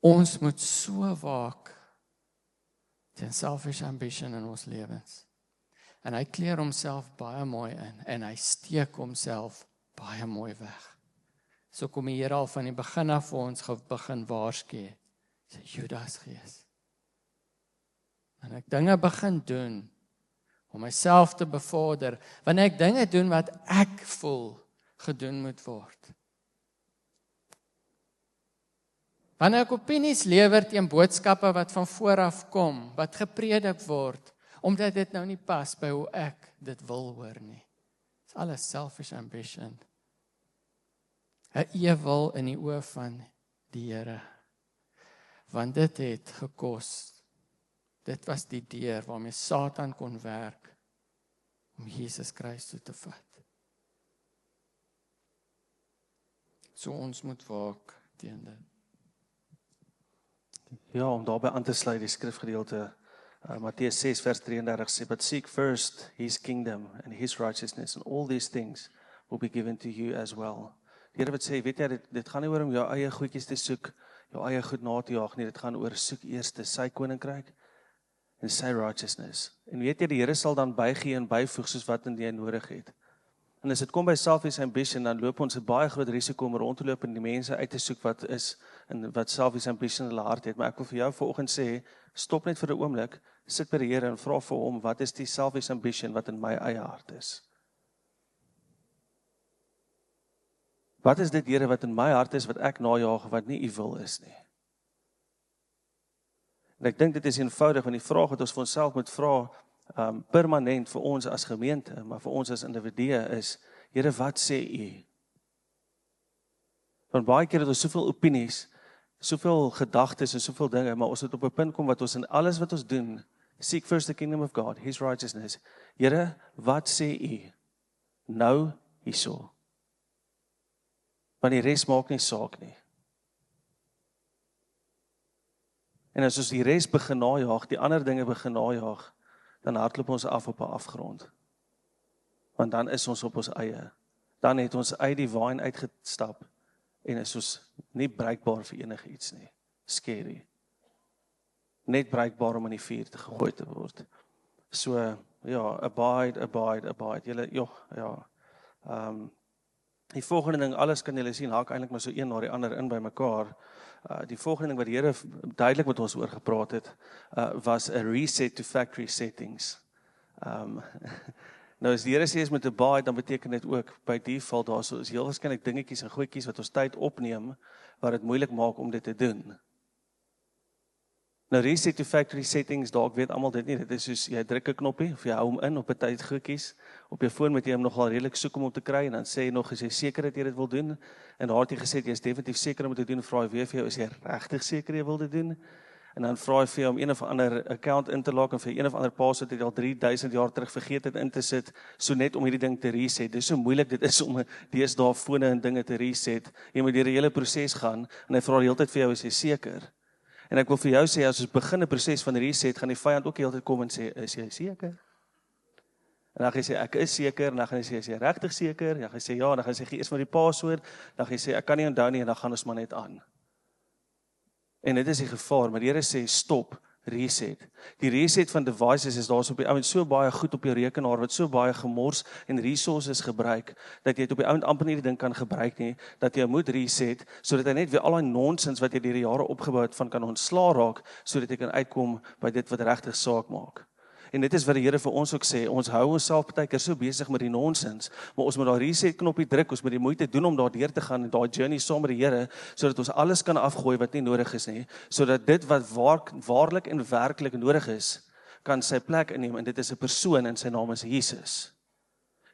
Ons moet so waak teen selfish ambition in ons lewens. En hy kleer homself baie mooi in en hy steek homself baie mooi weg. So kom die Here al van die begin af vir ons begin waarsku. Sy Judas gees. En ek dinge begin doen om myself te bevorder, wanneer ek dinge doen wat ek voel gedoen moet word. Wanneer ek opinies lewer teen boodskappe wat van vooraf kom, wat gepredik word, omdat dit nou nie pas by hoe ek dit wil hoor nie. Dit is alles selfish ambition. 'n ewel in die oë van die Here. Want dit het gekos. Dit was die deur waarmee Satan kon werk om Jesus Christus toe te vat. So ons moet waak teen dit. Ja, om daarbij aan te sluit, die skrifgedeelte, Mattheus 6 vers 33 sê, but seek first his kingdom and his righteousness, and all these things will be given to you as well. Die Here wat sê, weet jy, dit gaan nie oor om jou eie goedjies te soek, jou eie goed na te jaag nie, dit gaan oor soek eers sy koninkryk en sy righteousness. En weet jy, die Here sal dan bygee en byvoeg soos wat jy nodig het. En as dit kom by selfish ambition, dan loop ons 'n baie groot risiko om rond te loop en die mense uit te soek wat is en wat selfish ambition in hulle hart het. Maar ek wil vir jou vanoggend sê, stop net vir 'n oomblik, sit by die Here en vra vir hom, wat is die selfish ambition wat in my eie hart is? Wat is dit, Here, wat in my hart is, wat ek najaag, wat nie u wil is nie? En ek dink dit is eenvoudig, want die vraag wat ons vir onsself moet vra, permanent vir ons as gemeente, maar vir ons as individue is, Here, wat sê u? Want baie keer het ons soveel opinies, soveel gedagtes en soveel dinge, maar ons het op 'n punt kom wat ons in alles wat ons doen, seek first the kingdom of God, his righteousness. Here, wat sê u? Nou, hierso. Want die res maak nie saak nie. En as ons die res begin najaag, die ander dinge begin najaag, dan hardloop ons af op 'n afgrond. Want dan is ons op ons eie. Dan het ons uit die wyn uitgestap en is ons nie bruikbaar vir enige iets nie. Scary. Net bruikbaar om in die vuur te gegooi te word. So, ja, abide. Julle, ja. Die volgende ding, alles kan julle sien, haak eintlik maar so een na die ander in by mekaar. Die volgende ding wat die Here duidelik met ons oor gepraat het, was 'n reset to factory settings. Nou as die Here sê is met 'n abide, dan beteken dit ook by default daar so is heel waarskynlik dingetjies en goedjies wat ons tyd opneem wat dit moeilik maak om dit te doen. Nou reset to factory settings, dalk weet almal dit nie, dit is soos jy druk 'n knoppie of jy hou hom in op 'n tyd goedjies. Op jou foon moet jy hom nogal redelik soek om te kry en dan sê jy nog as jy seker dat jy dit wil doen en daar het jy gesê jy is definitief seker om dit te doen, vra hy weer vir jou is jy regtig seker jy wil dit doen? En dan vra hy vir jou om een of ander account in te log en vir een of ander password wat jy al 3000 jaar terug vergeet het in te sit, so net om hierdie ding te reset. Dis so moeilik dit is om deesdae fone en dinge te reset. Jy moet deur die hele proses gaan en hy vra die hele tyd vir jou is jy seker? En ek wil vir jou sê, as ons begin 'n proses van reset, gaan die vyand ook die hele tyd kom en sê, is jy seker? En dan gaan jy sê, ek is seker, en dan gaan jy sê, is jy regtig seker? En dan gaan jy sê, ja, en dan gaan jy sê, gee eers maar die password, dan gaan jy sê, ek kan nie onthou nie, en dan gaan ons maar net aan. En dit is die gevaar, maar die Here sê, stop, reset. Die reset van devices is daar so op die ouend so baie goed op jou rekenaar, wat so baie gemors en resources gebruik, dat jy het op die ouend amper nie die ding kan gebruik nie, dat jy moet reset, sodat jy net weer al die nonsens wat jy deur die jare opgebou het van kan ontslaa raak, sodat jy kan uitkom by dit wat regtig saak maak. En dit is wat die Here vir ons ook sê, ons hou onsself partykeer so besig met die nonsens, maar ons moet daai reset knoppie druk, ons moet die moeite doen om daardeur te gaan en daai journey saam met die Here, sodat ons alles kan afgooi wat nie nodig is nie, sodat dit wat waarlik en werklik nodig is, kan sy plek inneem, en dit is 'n persoon en sy naam is Jesus.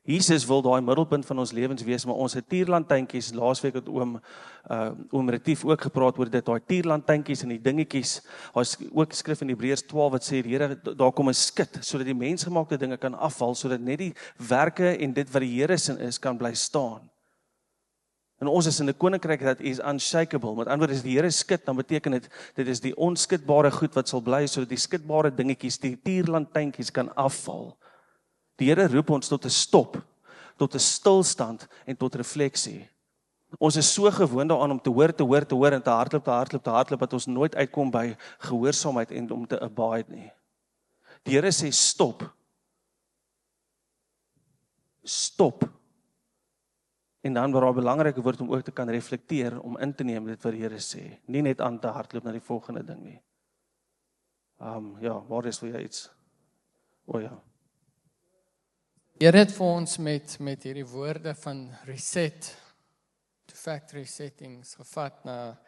Jesus wil daai middelpunt van ons lewens wees, maar ons het tierlantynkies, laasweek het oom Retief ook gepraat oor dit, daai tierlantynkies en die dingetjies, daar's ook skrif in Hebreërs 12 wat sê, die Here, daar kom 'n skit, sodat die mensgemaakte dinge kan afval, sodat net die werke en dit wat die Here se is, kan bly staan. En ons is in 'n koninkryk dat is unshakable, met ander woorde is die Here skit, dan beteken dit is die onskitbare goed wat sal bly, sodat die skitbare dingetjies, die tierlantynkies kan afval. Die Here roep ons tot 'n stop, tot 'n stilstand en tot refleksie. Ons is so gewoond daaraan om te hoor en te hardloop, dat ons nooit uitkom by gehoorsaamheid en om te abide nie. Die Here sê stop. Stop. En dan waar daar belangrik word om ook te kan reflekteer, om in te neem dit wat die Here sê. Nie net aan te hardloop na die volgende ding nie. Ja, waar is vir jy iets? Ja. Here het vir ons met hierdie woorde van reset, to factory settings, gevat na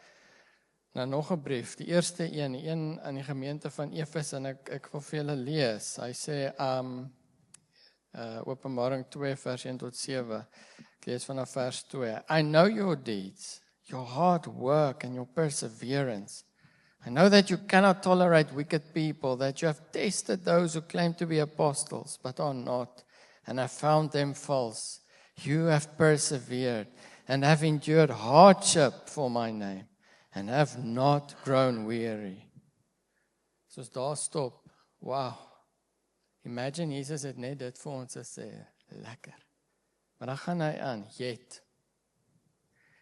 nog 'n brief. Die eerste een aan die gemeente van Efes, en ek wil vir julle lees. Hy sê, Openbaring 2 vers 1 tot 7. Ek lees vanaf vers 2. I know your deeds, your hard work and your perseverance. I know that you cannot tolerate wicked people, that you have tested those who claim to be apostles, but are not, and have found them false. You have persevered and have endured hardship for my name, and have not grown weary. Soos daar stop, wow. Imagine Jesus het net dit vir ons gesê, lekker. Maar dan gaan hy aan,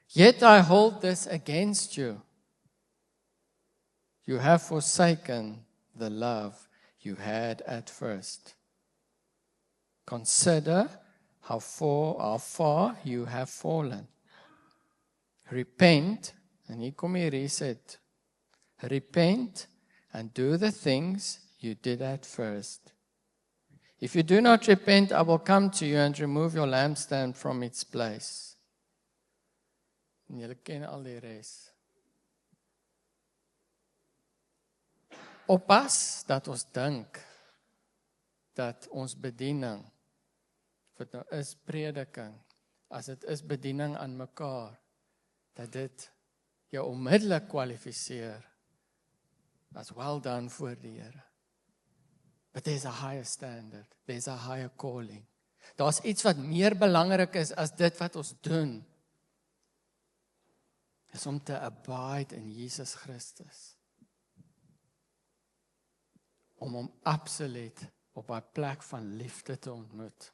Yet I hold this against you. You have forsaken the love you had at first. Consider how far you have fallen. Repent, en hier kom die reset. Repent and do the things you did at first. If you do not repent, I will come to you and remove your lampstand from its place. En julle ken al die res. Oppas dat ons dink dat ons bediening, of dit nou is prediking, as dit is bediening aan mekaar, dat dit jou onmiddellik kwalifiseer as well done voor die Here. But there's a higher standard, there's a higher calling. Daar's iets wat meer belangrik is as dit wat ons doen. Is om te abide in Jesus Christus. Om hom absoluut op 'n plek van liefde te ontmoet.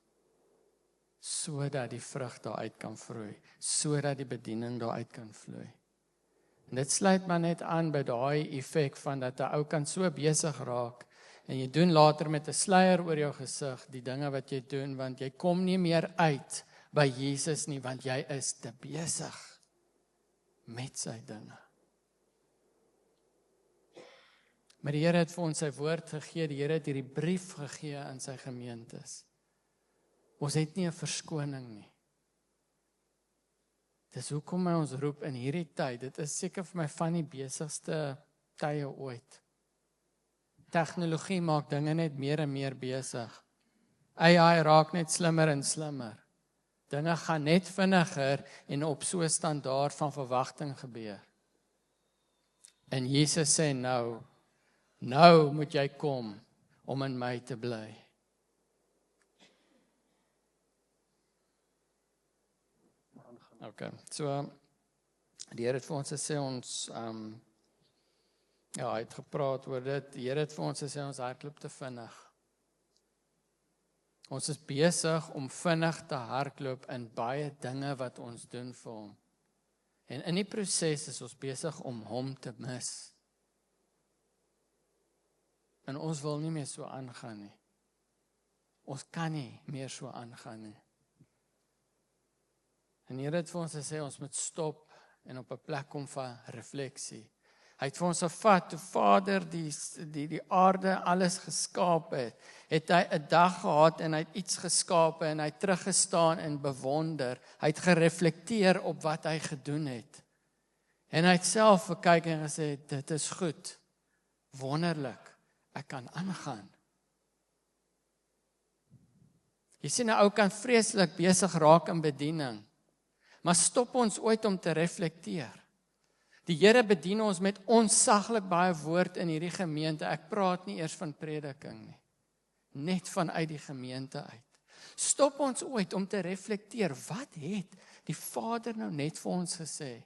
Sodat die vrug daaruit kan vloei, sodat die bediening daaruit kan vloei. En dit sluit maar net aan by daai effek van dat 'n ou kan so besig raak en jy doen later met 'n sluier oor jou gesig die dinge wat jy doen, want jy kom nie meer uit by Jesus nie, want jy is te besig met sy dinge. Maar die Here het vir ons sy woord gegee, die Here het hierdie brief gegee aan sy gemeentes. Ons het nie 'n verskoning nie. Dis hoekom hy ons roep in hierdie tyd. Dit is seker vir my van die besigste tye ooit. Tegnologie maak dinge net meer en meer besig. AI raak net slimmer en slimmer. Dinge gaan net vinniger en op so 'n standaard van verwagting gebeur. En Jesus sê nou moet jy kom om in my te bly. Okay, so die Here het vir ons gesê ons hy het gepraat oor dit. Die Here het vir ons gesê ons hardloop te vinnig. Ons is besig om vinnig te hardloop in baie dinge wat ons doen vir hom. En in die proses is ons besig om hom te mis. En ons wil nie meer so aangaan nie. Ons kan nie meer so aangaan nie. En die Here het vir ons gesê, ons moet stop en op 'n plek kom van refleksie. Hy het vir ons gevat, toe Vader die aarde alles geskaap het hy 'n dag gehad en hy het iets geskaap en hy het teruggestaan en bewonder. Hy het gereflekteer op wat hy gedoen het. En hy het self gekyk en gesê, dit is goed, wonderlik, ek kan aangaan. Jy sien, 'n ou kan vreeslik besig raak in bediening. Maar stop ons ooit om te reflekteer. Die Here bedien ons met onsaglik baie woord in hierdie gemeente. Ek praat nie eers van prediking nie. Net vanuit die gemeente uit. Stop ons ooit om te reflekteer. Wat het die Vader nou net vir ons gesê?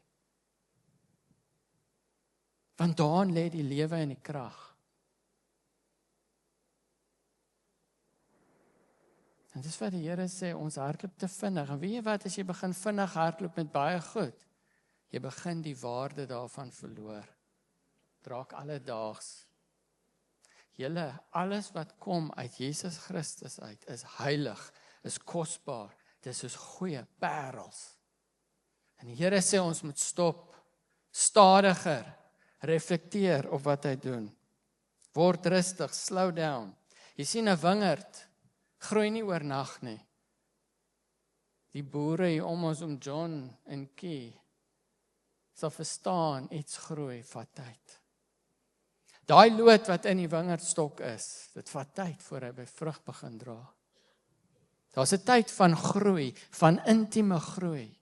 Want daarin lê die lewe en die krag. En dis wat die Here sê, ons hardloop te vinnig. En weet jy wat, as jy begin vinnig hardloop met baie goed, jy begin die waarde daarvan verloor. Draak alledaags. Julle, alles wat kom uit Jesus Christus uit, is heilig, is kosbaar, dis soos goeie parels. En die Here sê ons moet stop, stadiger, reflekteer op wat hy doen. Word rustig, slow down. Jy sien 'n wingerd groei nie oornag nie. Die boere hier om ons, om John en Key, sal verstaan, iets groei, vat tyd. Daai loot wat in die wingerdstok is, dit vat tyd voor hy by vrug begin dra. Daar's 'n tyd van groei, van intieme groei.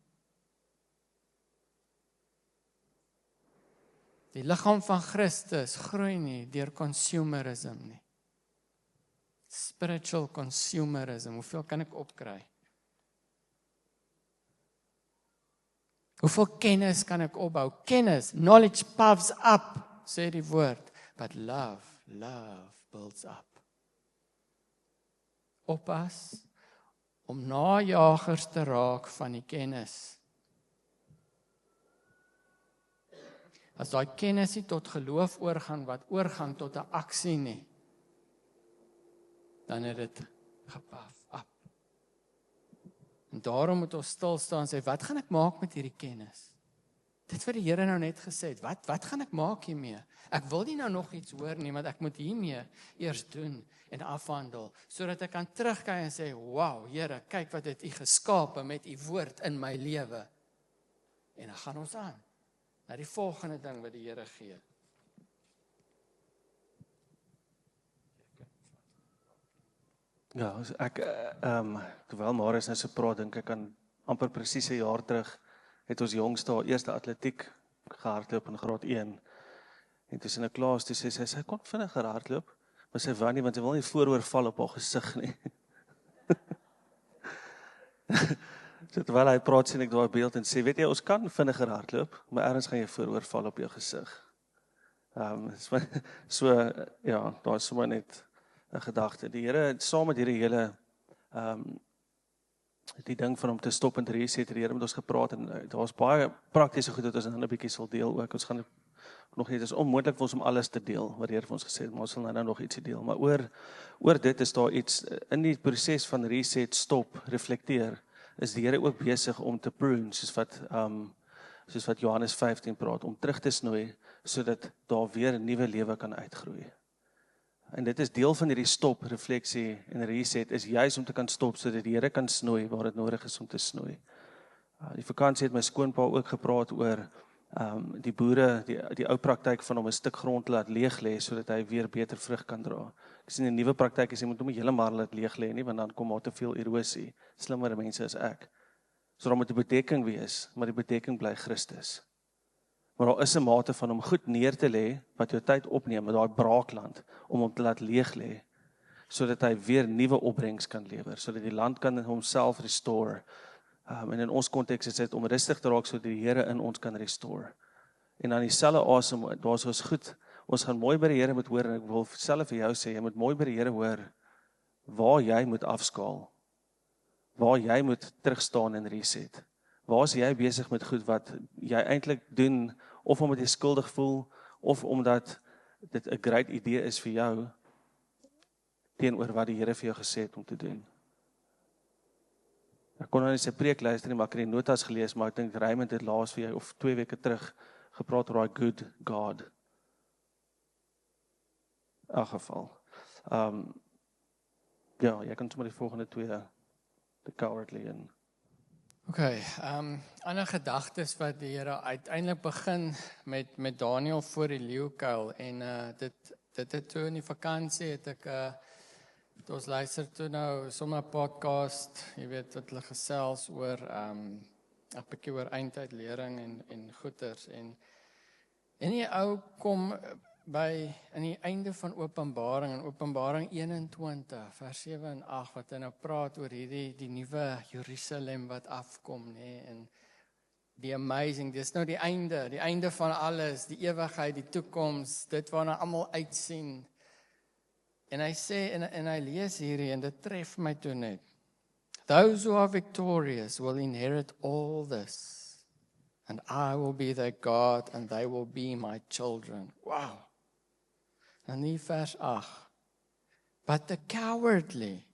Die liggaam van Christus groei nie deur consumerism nie. Spiritual consumerism, hoeveel kan ek opkry? Hoeveel kennis kan ek opbou? Kennis, knowledge puffs up, sê die woord. But love builds up. Oppas om najagers te raak van die kennis. As daai kennis nie tot geloof oorgaan, wat oorgaan tot 'n aksie nie, dan het dit gepuff up. En daarom moet ons stil staan en sê, wat gaan ek maak met hierdie kennis? Dit wat die Here nou net gesê het, wat gaan ek maak hiermee? Ek wil nie nou nog iets hoor nie, want ek moet hiermee eers doen en afhandel, sodat ek kan terugkyk en sê, wow, Here, kyk wat het U geskape met U woord in my lewe. En dan gaan ons aan na die volgende ding wat die Here gee. Ja, terwyl Marius nou so praat, dink ek aan amper presies 'n jaar terug, het ons jongste haar eerste atletiek gehardloop in graad 1. En toe sy in 'n klas, toe sê sy kon vinniger hardloop, maar sy wou nie, want sy wil nie vooroor val op haar gesig nie. So terwyl hy praat, sien ek daar 'n beeld en sê, weet jy, ons kan vinniger hardloop, maar ergens gaan jy vooroor val op jou gesig. So, ja, daar is sommer net 'n gedagte. Die Here, saam met hierdie hele die ding van om te stop en te reset, die Here met ons gepraat, en daar's baie praktiese goed wat ons nou 'n bietjie sal deel ook. Ons gaan nog nie, dit is onmoontlik vir ons om alles te deel wat die Here vir ons gesê het, maar ons sal nou nog ietsie deel. Maar oor dit is daar iets in die proses van reset, stop, reflekteer, is die Here ook besig om te prune, soos wat Johannes 15 praat, om terug te snoei, sodat daar weer 'n nuwe lewe kan uitgroei. En dit is deel van hierdie stop, refleksie en reset, is juis om te kan stop, sodat die Here kan snoei waar dit nodig is om te snoei. Die vakansie het my skoonpa ook gepraat oor die boere, die ou praktyk van om 'n stuk grond laat leeg lê, sodat hy weer beter vrug kan dra. Ek sien 'n nuwe praktyk is, jy moet hom nie heeltemal laat leeg lê nie, want dan kom daar te veel erosie. Slimmer mense as ek. So daar moet 'n bedekking wees, maar die bedekking bly Christus. Maar daar is 'n mate van om goed neer te lê, wat jou tyd opneem, met daai braakland, om hom te laat leeg lê, sodat hy weer nuwe opbrengs kan lewer, sodat die land kan homself restore. En in ons konteks is dit om rustig te raak, sodat die Here in ons kan restore. En dan dieselfde asem, daar's ons goed, ons gaan mooi by die Here moet hoor, en ek wil self vir jou sê, jy moet mooi by die Here hoor, waar jy moet afskaal, waar jy moet terugstaan en reset. Waar is jy besig met goed wat jy eintlik doen, of omdat jy skuldig voel, of omdat dit 'n great idee is vir jou, teenoor wat die Here vir jou gesê het om te doen. Ek kon nou nie sy preek luister nie, maar ek het die notas gelees, maar ek dink Raymond het laas vir jou, of 2 weke terug, gepraat oor daai good God. In elk geval. Ja, jy kan sommer die volgende 2, the cowardly en ander gedagtes wat die Here uiteindelik begin met Daniel voor die leeukuil, en dit het toe in die vakansie het ek ons luister toe nou sommer 'n podcast, jy weet wat hulle gesels oor 'n bietjie oor eindtydlering en goeters, en die ou kom by in die einde van Openbaring, in Openbaring 21 vers 7 en 8, wat hy nou praat oor die nuwe Jerusalem wat afkom, nê, en die amazing, dis nou die einde van alles, die ewigheid, die toekoms, dit waarna almal uitsien. En hy sê, en hy lees hierdie, en dit tref my toe net. Those who are victorious will inherit all this, and I will be their God, and they will be my children. Wow. En die vers 8. But the cowardly,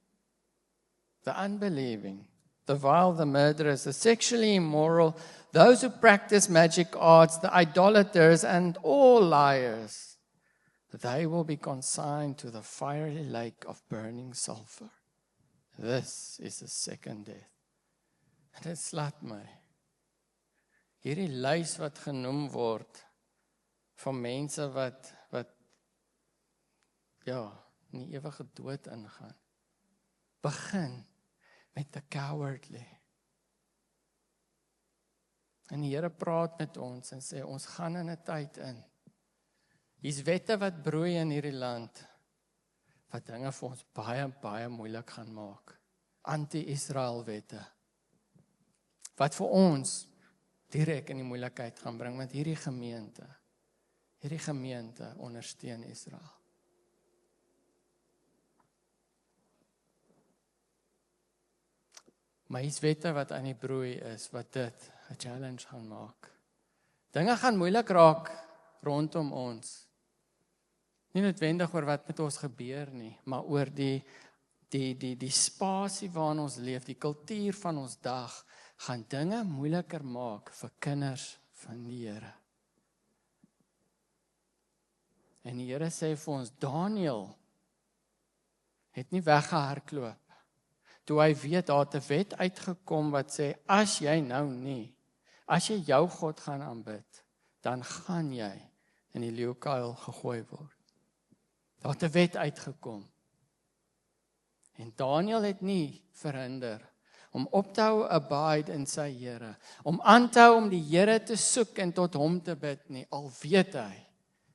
the unbelieving, the vile, the murderers, the sexually immoral, those who practice magic arts, the idolaters, and all liars, they will be consigned to the fiery lake of burning sulfur. This is the second death. En dit slaat my. Hierdie lys wat genoem word van mense wat in die ewige dood ingaan, begin met the cowardly. En die Here praat met ons en sê, ons gaan in 'n tyd in. Hier's wette wat broei in hierdie land, wat dinge vir ons baie, baie moeilik gaan maak. Anti-Israel wette. Wat vir ons direk in die moeilikheid gaan bring, want hierdie gemeente ondersteun Israel. Maar hier's wette wat aan die broei is, wat dit 'n challenge gaan maak. Dinge gaan moeilik raak rondom ons. Nie noodwendig oor wat met ons gebeur nie, maar oor die spasie waarin ons leef, die kultuur van ons dag, gaan dinge moeiliker maak vir kinders van die Here. En die Here sê vir ons, Daniël het nie weggehardloop. Toe hy weet, daar het 'n wet uitgekom wat sê, as jy jou God gaan aanbid, dan gaan jy in die leeukuil gegooi word. Daar het 'n wet uitgekom. En Daniël het nie verhinder om op te hou abide in sy Here, om aan te hou om die Here te soek en tot hom te bid nie, al weet hy,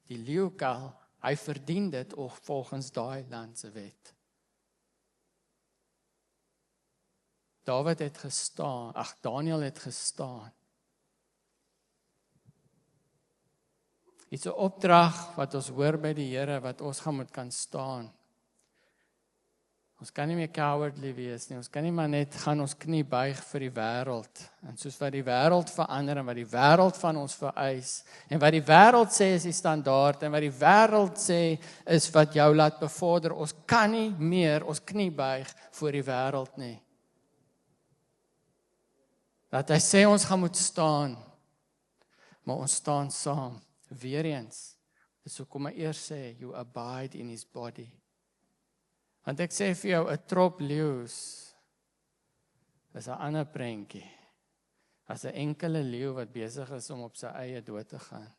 die leeukuil, hy verdien dit ook volgens daai land se wet. Daniël het gestaan. Iets 'n opdrag wat ons hoor by die Here, wat ons gaan moet kan staan. Ons kan nie meer cowardly wees nie, ons kan nie maar net gaan ons knie buig vir die wêreld, en soos wat die wêreld verander, en wat die wêreld van ons vereis, en wat die wêreld sê is die standaard, en wat die wêreld sê is wat jou laat bevorder, ons kan nie meer ons knie buig voor die wêreld nie. Dat hy sê ons gaan moet staan, maar ons staan saam. Weereens, dis hoekom hy eers sê, you abide in his body. Want ek sê vir jou, 'n trop leeu's is 'n ander prentjie, as 'n enkele leeu wat besig is om op sy eie dood te gaan.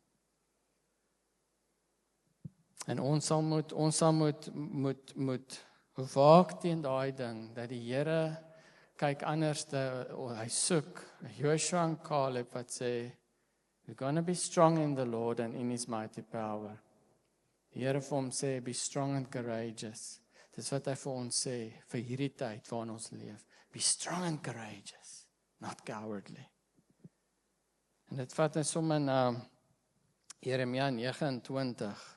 En ons sal moet waak teen daai ding, dat die Here kyk anders, hy soek Joshua en Caleb wat sê, we're going to be strong in the Lord and in his mighty power. Die Here vir hom sê, be strong and courageous. Dis wat hy vir ons sê, vir hierdie tyd waarin ons leef. Be strong and courageous, not cowardly. En dit vat ons sommer na Jeremia 29.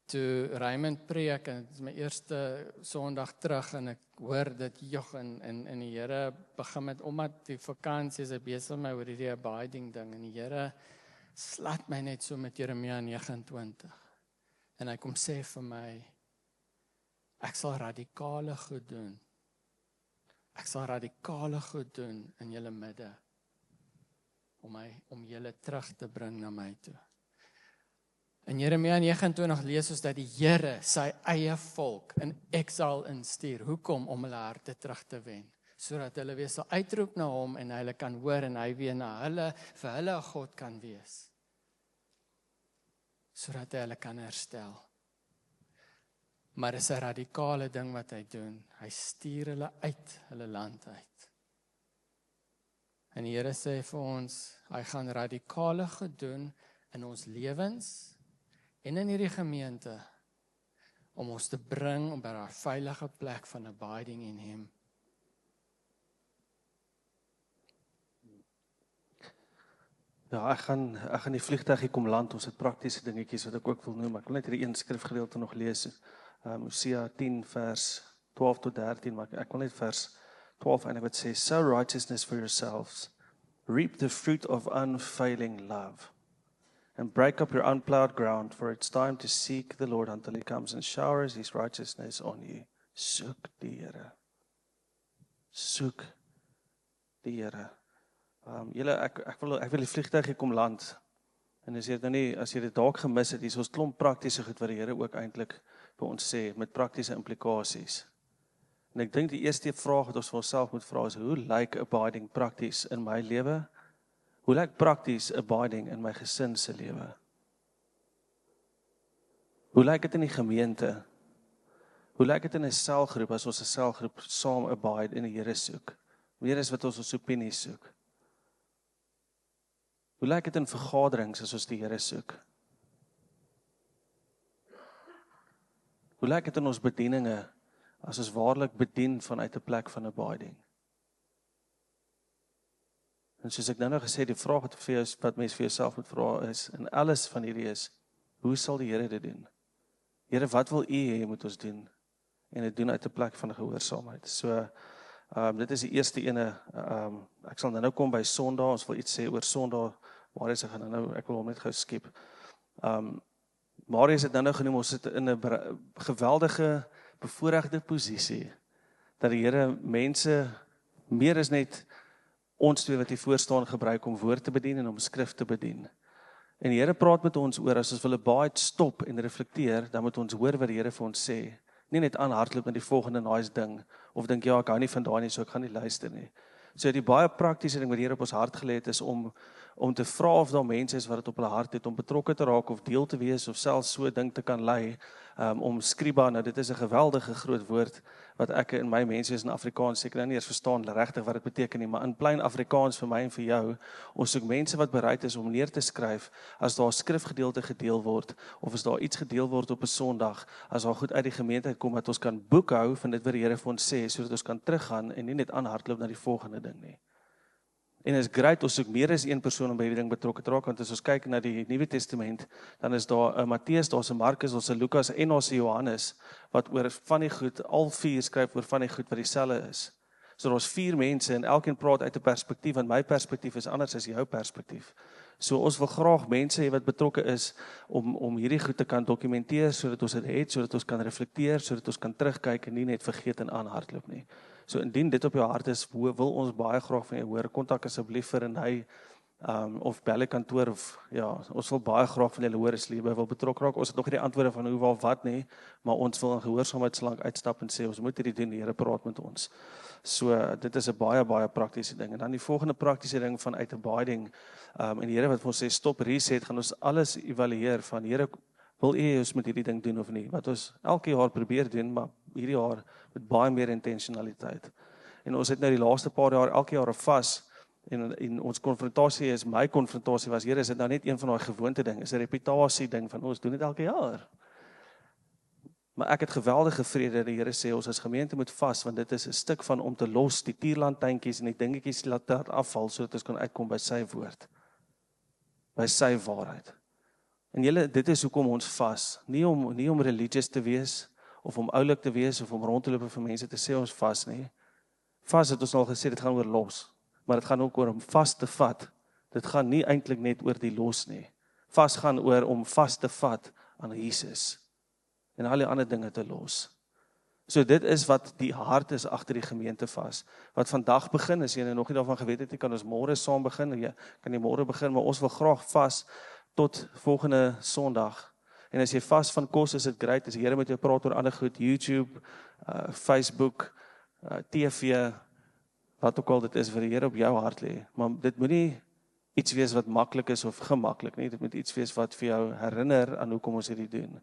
Toe Raymond preek, en dit is my eerste Sondag terug, en ek hoor dit en die Here begin met, omdat die vakansie is, hy besig my oor die abiding ding, en die Here slaat my net so met Jeremia 29. En hy kom sê vir my, ek sal radikale goed doen. Ek sal radikale goed doen in julle midde, om julle terug te bring na my toe. In Jeremia 29 lees ons dat die Here sy eie volk in exile instuur. Hoekom? Om hulle harte terug te wen, sodat hulle weer sal uitroep na hom en hulle kan hoor en hy weer na hulle, vir hulle 'n God kan wees. Sodat hy hulle kan herstel. Maar dis 'n radikale ding wat hy doen. Hy stuur hulle uit hulle land uit. En die Here sê vir ons, hy gaan radikale goed doen in ons lewens en in hierdie gemeente, om ons te bring op daai veilige plek van abiding in him. Ja, ek gaan die vliegtuig hier kom land, ons het praktiese dingetjies wat ek ook wil noem, ek wil net hierdie een skrifgedeelte nog lees, Hosea 10 vers 12 tot 13, maar ek wil net vers 12 eindig wat sê, sow righteousness for yourselves, reap the fruit of unfailing love, and break up your unplowed ground, for it's time to seek the Lord until He comes and showers His righteousness on you. Soek die Here. Soek die Here. Julle, ek wil die vliegtuig hier kom land. En as jy dit dalk gemis het, hier is ons klomp praktiese goed wat die Here ook eintlik vir ons sê, met praktiese implikasies. En ek dink die eerste vraag wat ons vir onsself moet vra is, hoe lyk abiding prakties in my lewe? Hoe lyk prakties abiding in my gesin se lewe? Hoe lyk dit in die gemeente? Hoe lyk dit in 'n selgroep as ons 'n selgroep saam abide en die Here soek? Meer is wat ons opinie soek. Hoe lyk dit in vergaderings as ons die Here soek? Hoe lyk dit in ons bedieninge as ons waarlik bedien vanuit 'n plek van abiding? En soos ek nou gesê, die vraag wat mens vir jouself moet vra is, en alles van hierdie is, hoe sal die Here dit doen? Here, wat wil U hê moet ons doen? En dit doen uit 'n plek van gehoorsaamheid. So, dit is die eerste ene. Ek sal nou kom by Sondag, ons wil iets sê oor Sondag. Marius gaan nou, ek wil hom net gou skiep. Marius het nou genoem, ons sit in 'n geweldige bevoorregte posisie, dat die Here mense, meer is net ons twee wat hier voor staan gebruik om woord te bedien en om skrif te bedien. En die Here praat met ons oor, as ons wil baie stop en reflekteer, dan moet ons hoor wat die Here vir ons sê. Nie net aanhardloop met die volgende nice ding, of dink, ja, ek hou nie van daai nie, so ek gaan nie luister nie. So die baie praktiese ding wat die Here op ons hart gelê het, is om te vra of daar mense is wat dit op hulle hart het, om betrokke te raak, of deel te wees, of selfs so 'n ding te kan lei, om skriba, nou dit is 'n geweldige groot woord, wat ek in my mense in Afrikaans seker nou nie eers verstaan regtig wat dit beteken nie, maar in plain Afrikaans vir my en vir jou, ons soek mense wat bereid is om neer te skryf, as daar 'n skrifgedeelte gedeel word, of as daar iets gedeel word op 'n Sondag, as daar goed uit die gemeente uitkom, dat ons kan boekhou van dit wat die Here vir ons sê, sodat ons kan teruggaan en nie net aanhardloop na die volgende ding nie. En is great, ons soek meer as een persoon om by die ding betrokke te raak, want as ons kyk na die Nuwe Testament, dan is daar 'n Matteus, daar's 'n Markus, daar's 'n Lukas en daar's 'n Johannes, wat oor van die goed, al 4 skryf oor van die goed wat dieselfde is. So daar's 4 mense en elkeen praat uit 'n perspektief, en my perspektief is anders as jou perspektief. So ons wil graag mense hê wat betrokke is om hierdie goed te kan dokumenteer, sodat ons dit het, sodat ons kan reflekteer, sodat ons kan terugkyk en nie net vergeet en aanhardloop nie. So indien dit op jou hart is, wil ons baie graag van jou hoor, kontak asseblief vir Renay, of belle kantoor, of ja, ons wil baie graag van julle hoor as julle wil betrokke raak. Ons het nog nie die antwoorde van hoe, waar, wat nie, maar ons wil in gehoorsaamheid slank uitstap en sê, ons moet hierdie doen, die Here praat met ons. So dit is 'n baie praktiese ding. En dan die volgende praktiese ding vanuit abiding, en die Here wat vir ons sê, stop, reset, gaan ons alles evalueer van, Here, wil U ons met hierdie ding doen of nie? Wat ons elke jaar probeer doen, maar hierdie jaar met baie meer intentionaliteit. En ons het nou die laaste paar jaar, elke jaar 'n vas, en ons konfrontasie is, my konfrontasie was, Here, is dit nou net een van daai gewoonte ding, is 'n reputasie ding van ons doen dit elke jaar. Maar ek het geweldige vrede dat die Here sê, ons as gemeente moet vas, want dit is 'n stuk van om te los, die tierlantynkies en die dingetjies laat afval, sodat ons kan uitkom by sy woord, by sy waarheid. En julle, dit is hoekom ons vas, nie om religious te wees, of om oulik te wees, of om rond te loop vir mense te sê ons vas nie. Vas het ons al gesê, dit gaan oor los, maar dit gaan ook oor om vas te vat. Dit gaan nie eintlik net oor die los nie. Vas gaan oor om vas te vat aan Jesus, en al die ander dinge te los. So dit is wat die hart is agter die gemeente vas. Wat vandag begin, as jy nog nie daarvan geweet het, kan ons môre saam begin, jy kan jy môre begin, maar ons wil graag vas tot volgende Sondag. En as jy vas van kos, is dit great, as die Here met jou praat oor ander goed, YouTube, Facebook, TV, wat ook al dit is, wat die Here op jou hart lê. Maar dit moet nie iets wees wat maklik is of gemaklik nie, dit moet iets wees wat vir jou herinner aan hoekom ons hierdie doen.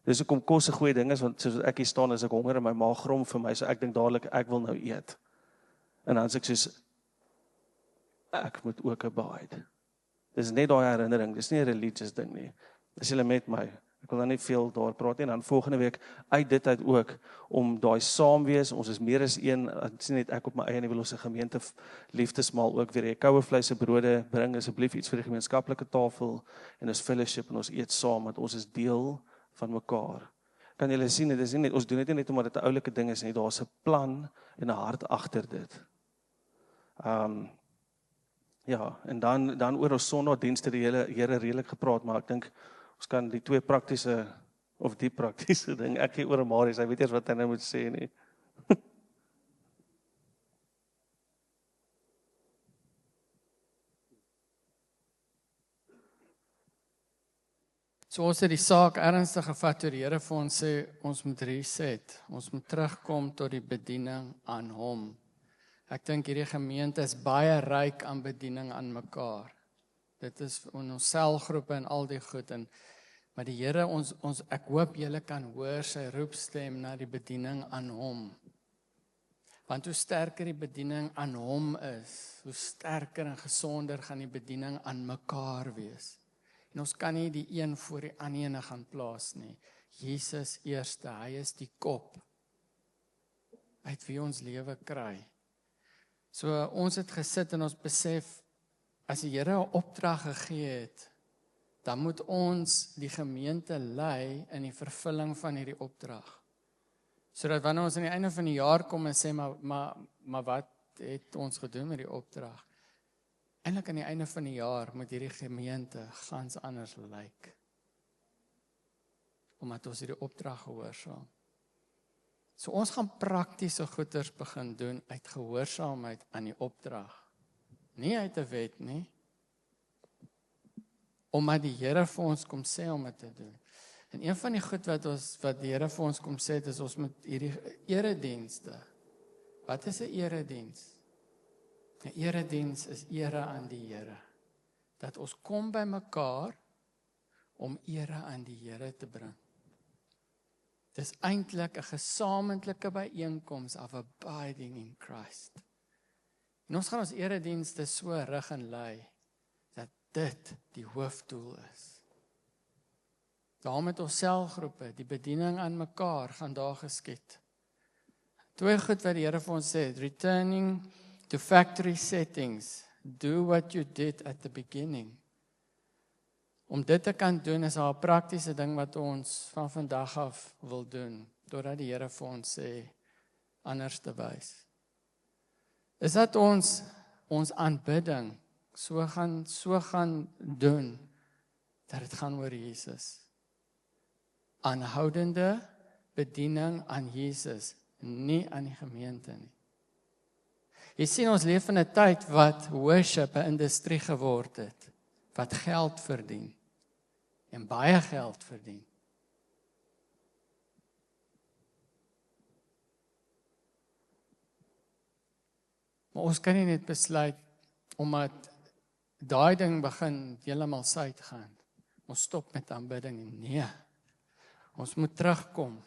Dis hoekom kos 'n goeie ding is, want soos ek hier staan, as ek honger en my maag grom vir my, so ek dink dadelik, ek wil nou eet. En dan sê ek soos, ek moet ook abide. Dis net daai herinnering, dis nie 'n religious ding nie. Is julle met my? Ek wil dan nie veel daar praat nie, en dan volgende week uit dit uit ook, om daai saam wees, ons is meer as een, dis nie net ek op my eie nie, wil ons 'n gemeente liefdesmaal ook weer, koue vleis en brode, bring asseblief iets vir die gemeenskaplike tafel, en ons fellowship, en ons eet saam, want ons is deel van mekaar. kan julle sien, dit is nie net, ons doen dit nie net omdat dit 'n oulike ding is nie, daar's 'n plan en 'n hart agter dit. Ja, en dan oor ons Sondagdienste die Here redelik gepraat, maar ek dink ons kan die twee praktiese of die praktiese ding, ek gee oor Marius, hy weet eers wat hy nou moet sê nie. So ons het die saak ernstig gevat toe die Here vir ons sê, ons moet reset, ons moet terugkom tot die bediening aan hom. Ek dink hierdie gemeente is baie ryk aan bediening aan mekaar. Dit is in ons selgroepe en al die goed, maar die Here, ek hoop julle kan hoor sy roepstem na die bediening aan hom. Want hoe sterker die bediening aan hom is, hoe sterker en gesonder gaan die bediening aan mekaar wees. En ons kan nie die een voor die ander ene gaan plaas nie. Jesus eerste, hy is die kop. Uit wie ons lewe kry. So ons het gesit en ons besef, as die Here 'n opdrag gegee het, dan moet ons die gemeente lei in die vervulling van hierdie opdrag. Sodat wanneer ons aan die einde van die jaar kom en sê, maar wat het ons gedoen met die opdrag? Eintlik aan die einde van die jaar moet hierdie gemeente gans anders lyk. Omdat ons hierdie opdrag gehoorsaam. So ons gaan praktiese goeders begin doen uit gehoorsaamheid aan die opdrag. Nie uit 'n wet nie. Omdat die Here vir ons kom sê om dit te doen. En een van die goed wat die Here vir ons kom sê het, is ons moet hierdie eredienste. Wat is 'n erediens? 'n Erediens is ere aan die Here. Dat ons kom by mekaar om ere aan die Here te bring. Dis eintlik 'n gesamentlike byeenkoms of abiding in Christ. En ons gaan ons eredienste so rig en lei dat dit die hoofdoel is. Daarom met ons selgroepe, die bediening aan mekaar gaan daar geskied. Twee goed wat die Here vir ons sê, returning to factory settings, do what you did at the beginning. Om dit te kan doen is 'n praktiese ding wat ons van vandag af wil doen, totdat die Here vir ons sê, anders te wys. Is dat ons aanbidding so gaan doen, dat dit gaan oor Jesus. Aanhoudende bediening aan Jesus, nie aan die gemeente nie. Jy sien, ons leef in 'n tyd wat worship 'n industrie geword het, wat geld verdien, en baie geld verdien. Maar ons kan nie net besluit, omdat daai ding begin heeltemal suid gaan. Ons stop met aanbidding. Nee, ons moet terugkom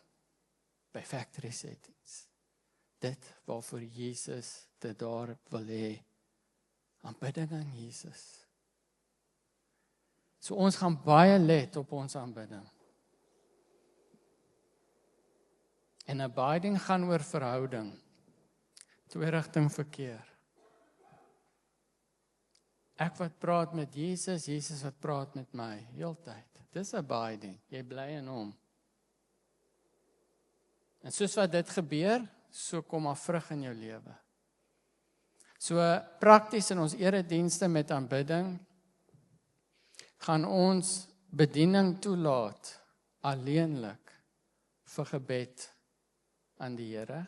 by factory settings. Dit waarvoor Jesus dit daar wil hê. Aanbidding aan Jesus. So ons gaan baie let op ons aanbidding. En abiding gaan oor verhouding. Twee rigting verkeer. Ek wat praat met Jesus, Jesus wat praat met my, heeltyd. Dis abiding, jy bly in hom. En soos wat dit gebeur, so kom maar vrug in jou lewe. So prakties in ons eredienste met aanbidding, gaan ons bediening toelaat, alleenlik, vir gebed aan die Here,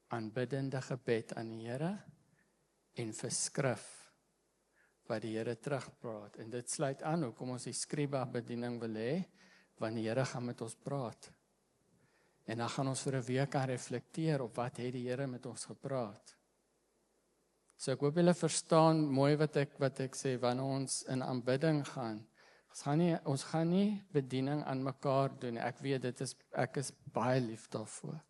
aanbiddende gebed aan die Here, en vir skrif, wat die Here terugpraat. En dit sluit aan, hoekom ons die skriba bediening wil hê, want die Here gaan met ons praat. En dan gaan ons vir 'n week kan reflekteer op wat het die Here met ons gepraat. So ek hoop julle verstaan mooi wat ek sê, wanneer ons in aanbidding gaan. Ons gaan nie bediening aan mekaar doen. Ek weet ek is baie lief daarvoor.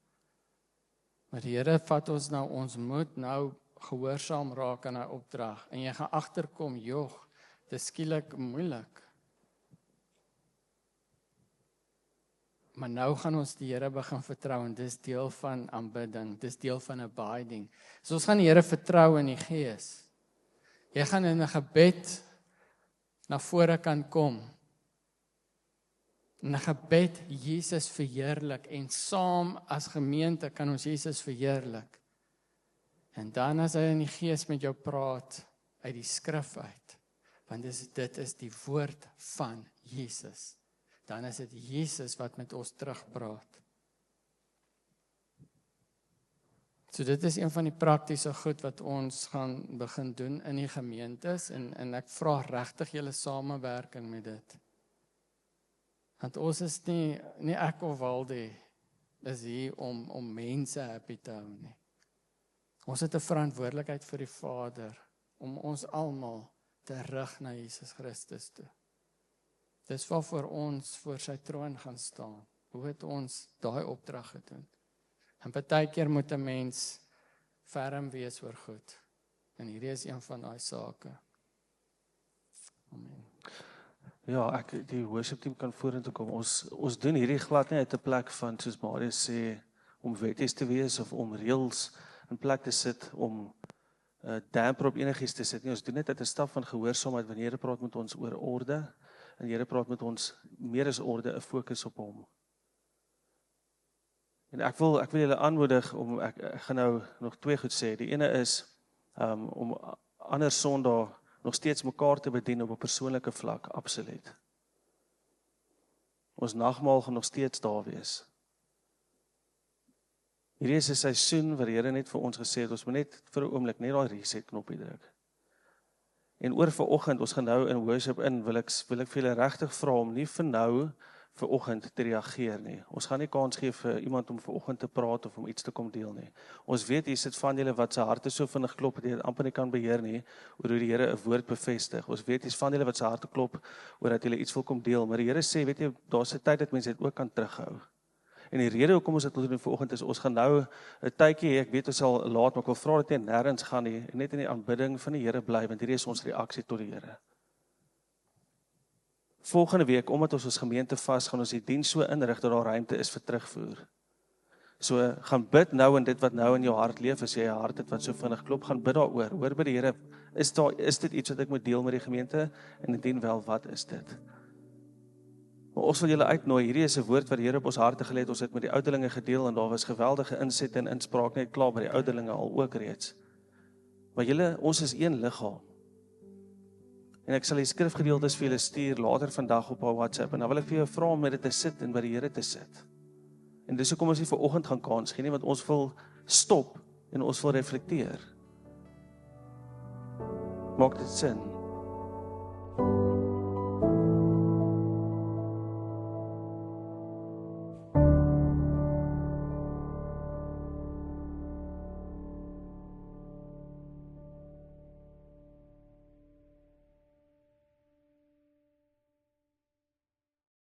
Maar die Here vat ons nou, ons moet nou gehoorsaam raak aan 'n opdrag. En jy gaan agterkom, jog, dit is skielik moeilik. Maar nou gaan ons die Here begin vertrou, en dis deel van aanbidding, dis deel van abiding. So ons gaan die Here vertrou in die Gees. Jy gaan in 'n gebed na vore kan kom. In 'n gebed Jesus verheerlik en saam as gemeente kan ons Jesus verheerlik. En dan as hy in die gees met jou praat uit die skrif uit, want dit is die woord van Jesus. Dan is dit Jesus wat met ons terugpraat. So dit is een van die praktiese goed wat ons gaan begin doen in die gemeentes en ek vra regtig julle samewerking met dit. Want ons is nie ek of Walde is hier om mense happy te hou nie. Ons het 'n verantwoordelikheid vir die Vader om ons almal te rig na Jesus Christus toe. Dis waarvoor ons voor sy troon gaan staan. Hoe het ons daai opdrag gedoen? En partykeer moet 'n mens ferm wees oor goed. En hierdie is een van daai sake. Amen. Ja, die worship team kan vorentoe kom. Ons doen hierdie glad nie uit 'n plek van, soos Marius sê, om wetties te wees of om reëls in plek te sit om damper op enigiets te sit nie. Ons doen dit uit 'n stap van gehoorsaamheid. Wanneer Here praat met ons oor orde en Here praat met ons meer as orde, 'n fokus op hom. En ek wil julle aanmoedig om ek gaan nou nog twee goed sê. Die ene is om ander Sondae nog steeds mekaar te bedien op 'n persoonlike vlak, absoluut. Ons nagmaal gaan nog steeds daar wees. Hierdie is 'n seisoen waar die Here net vir ons gesê het, ons moet net vir 'n oomblik net daai reset knoppie druk. En oor vanoggend, ons gaan nou in worship wil ek vir julle regtig vra om nie vir nou vanoggend te reageer nie. Ons gaan nie kans gee vir iemand om vanoggend te praat of om iets te kom deel nie. Ons weet hier sit van julle wat se harte so vinnig klop dat jy dit amper nie kan beheer nie oor hoe die Here 'n woord bevestig. Ons weet hier's van julle wat se harte klop oor dat julle iets wil kom deel, maar die Here sê, weet jy, daar's 'n tyd dat mense dit ook kan terughou. En die rede hoekom ons dit wil doen vanoggend is ons gaan nou 'n tydjie hê. Ek weet ons sal laat, maar ek wil vra dat jy nêrens gaan nie en net in die aanbidding van die Here bly, want hierdie is ons reaksie tot die Here. Volgende week, omdat ons gemeente vas, gaan ons die diens so inrig dat daar ruimte is vir terugvoer. So, gaan bid nou en dit wat nou in jou hart leef, as jy 'n hart het wat so vinnig klop, gaan bid daaroor. Hoor by die Here, is dit iets wat ek moet deel met die gemeente? En indien wel, wat is dit? Maar ons wil julle uitnooi, hierdie is 'n woord wat die Here op ons harte gelê het. Ons het met die ouderlinge gedeel en daar was geweldige insette en inspraak net klaar by die ouderlinge al ook reeds. Maar julle, ons is een liggaam. En ek sal die skrifgedeeltes vir julle stuur later vandag op haar WhatsApp en dan wil ek vir jou vra om met dit te sit en by die Here te sit. En dis hoekom ons nie vanoggend gaan kans gee nie, want ons wil stop en ons wil reflekteer. Maak dit sin?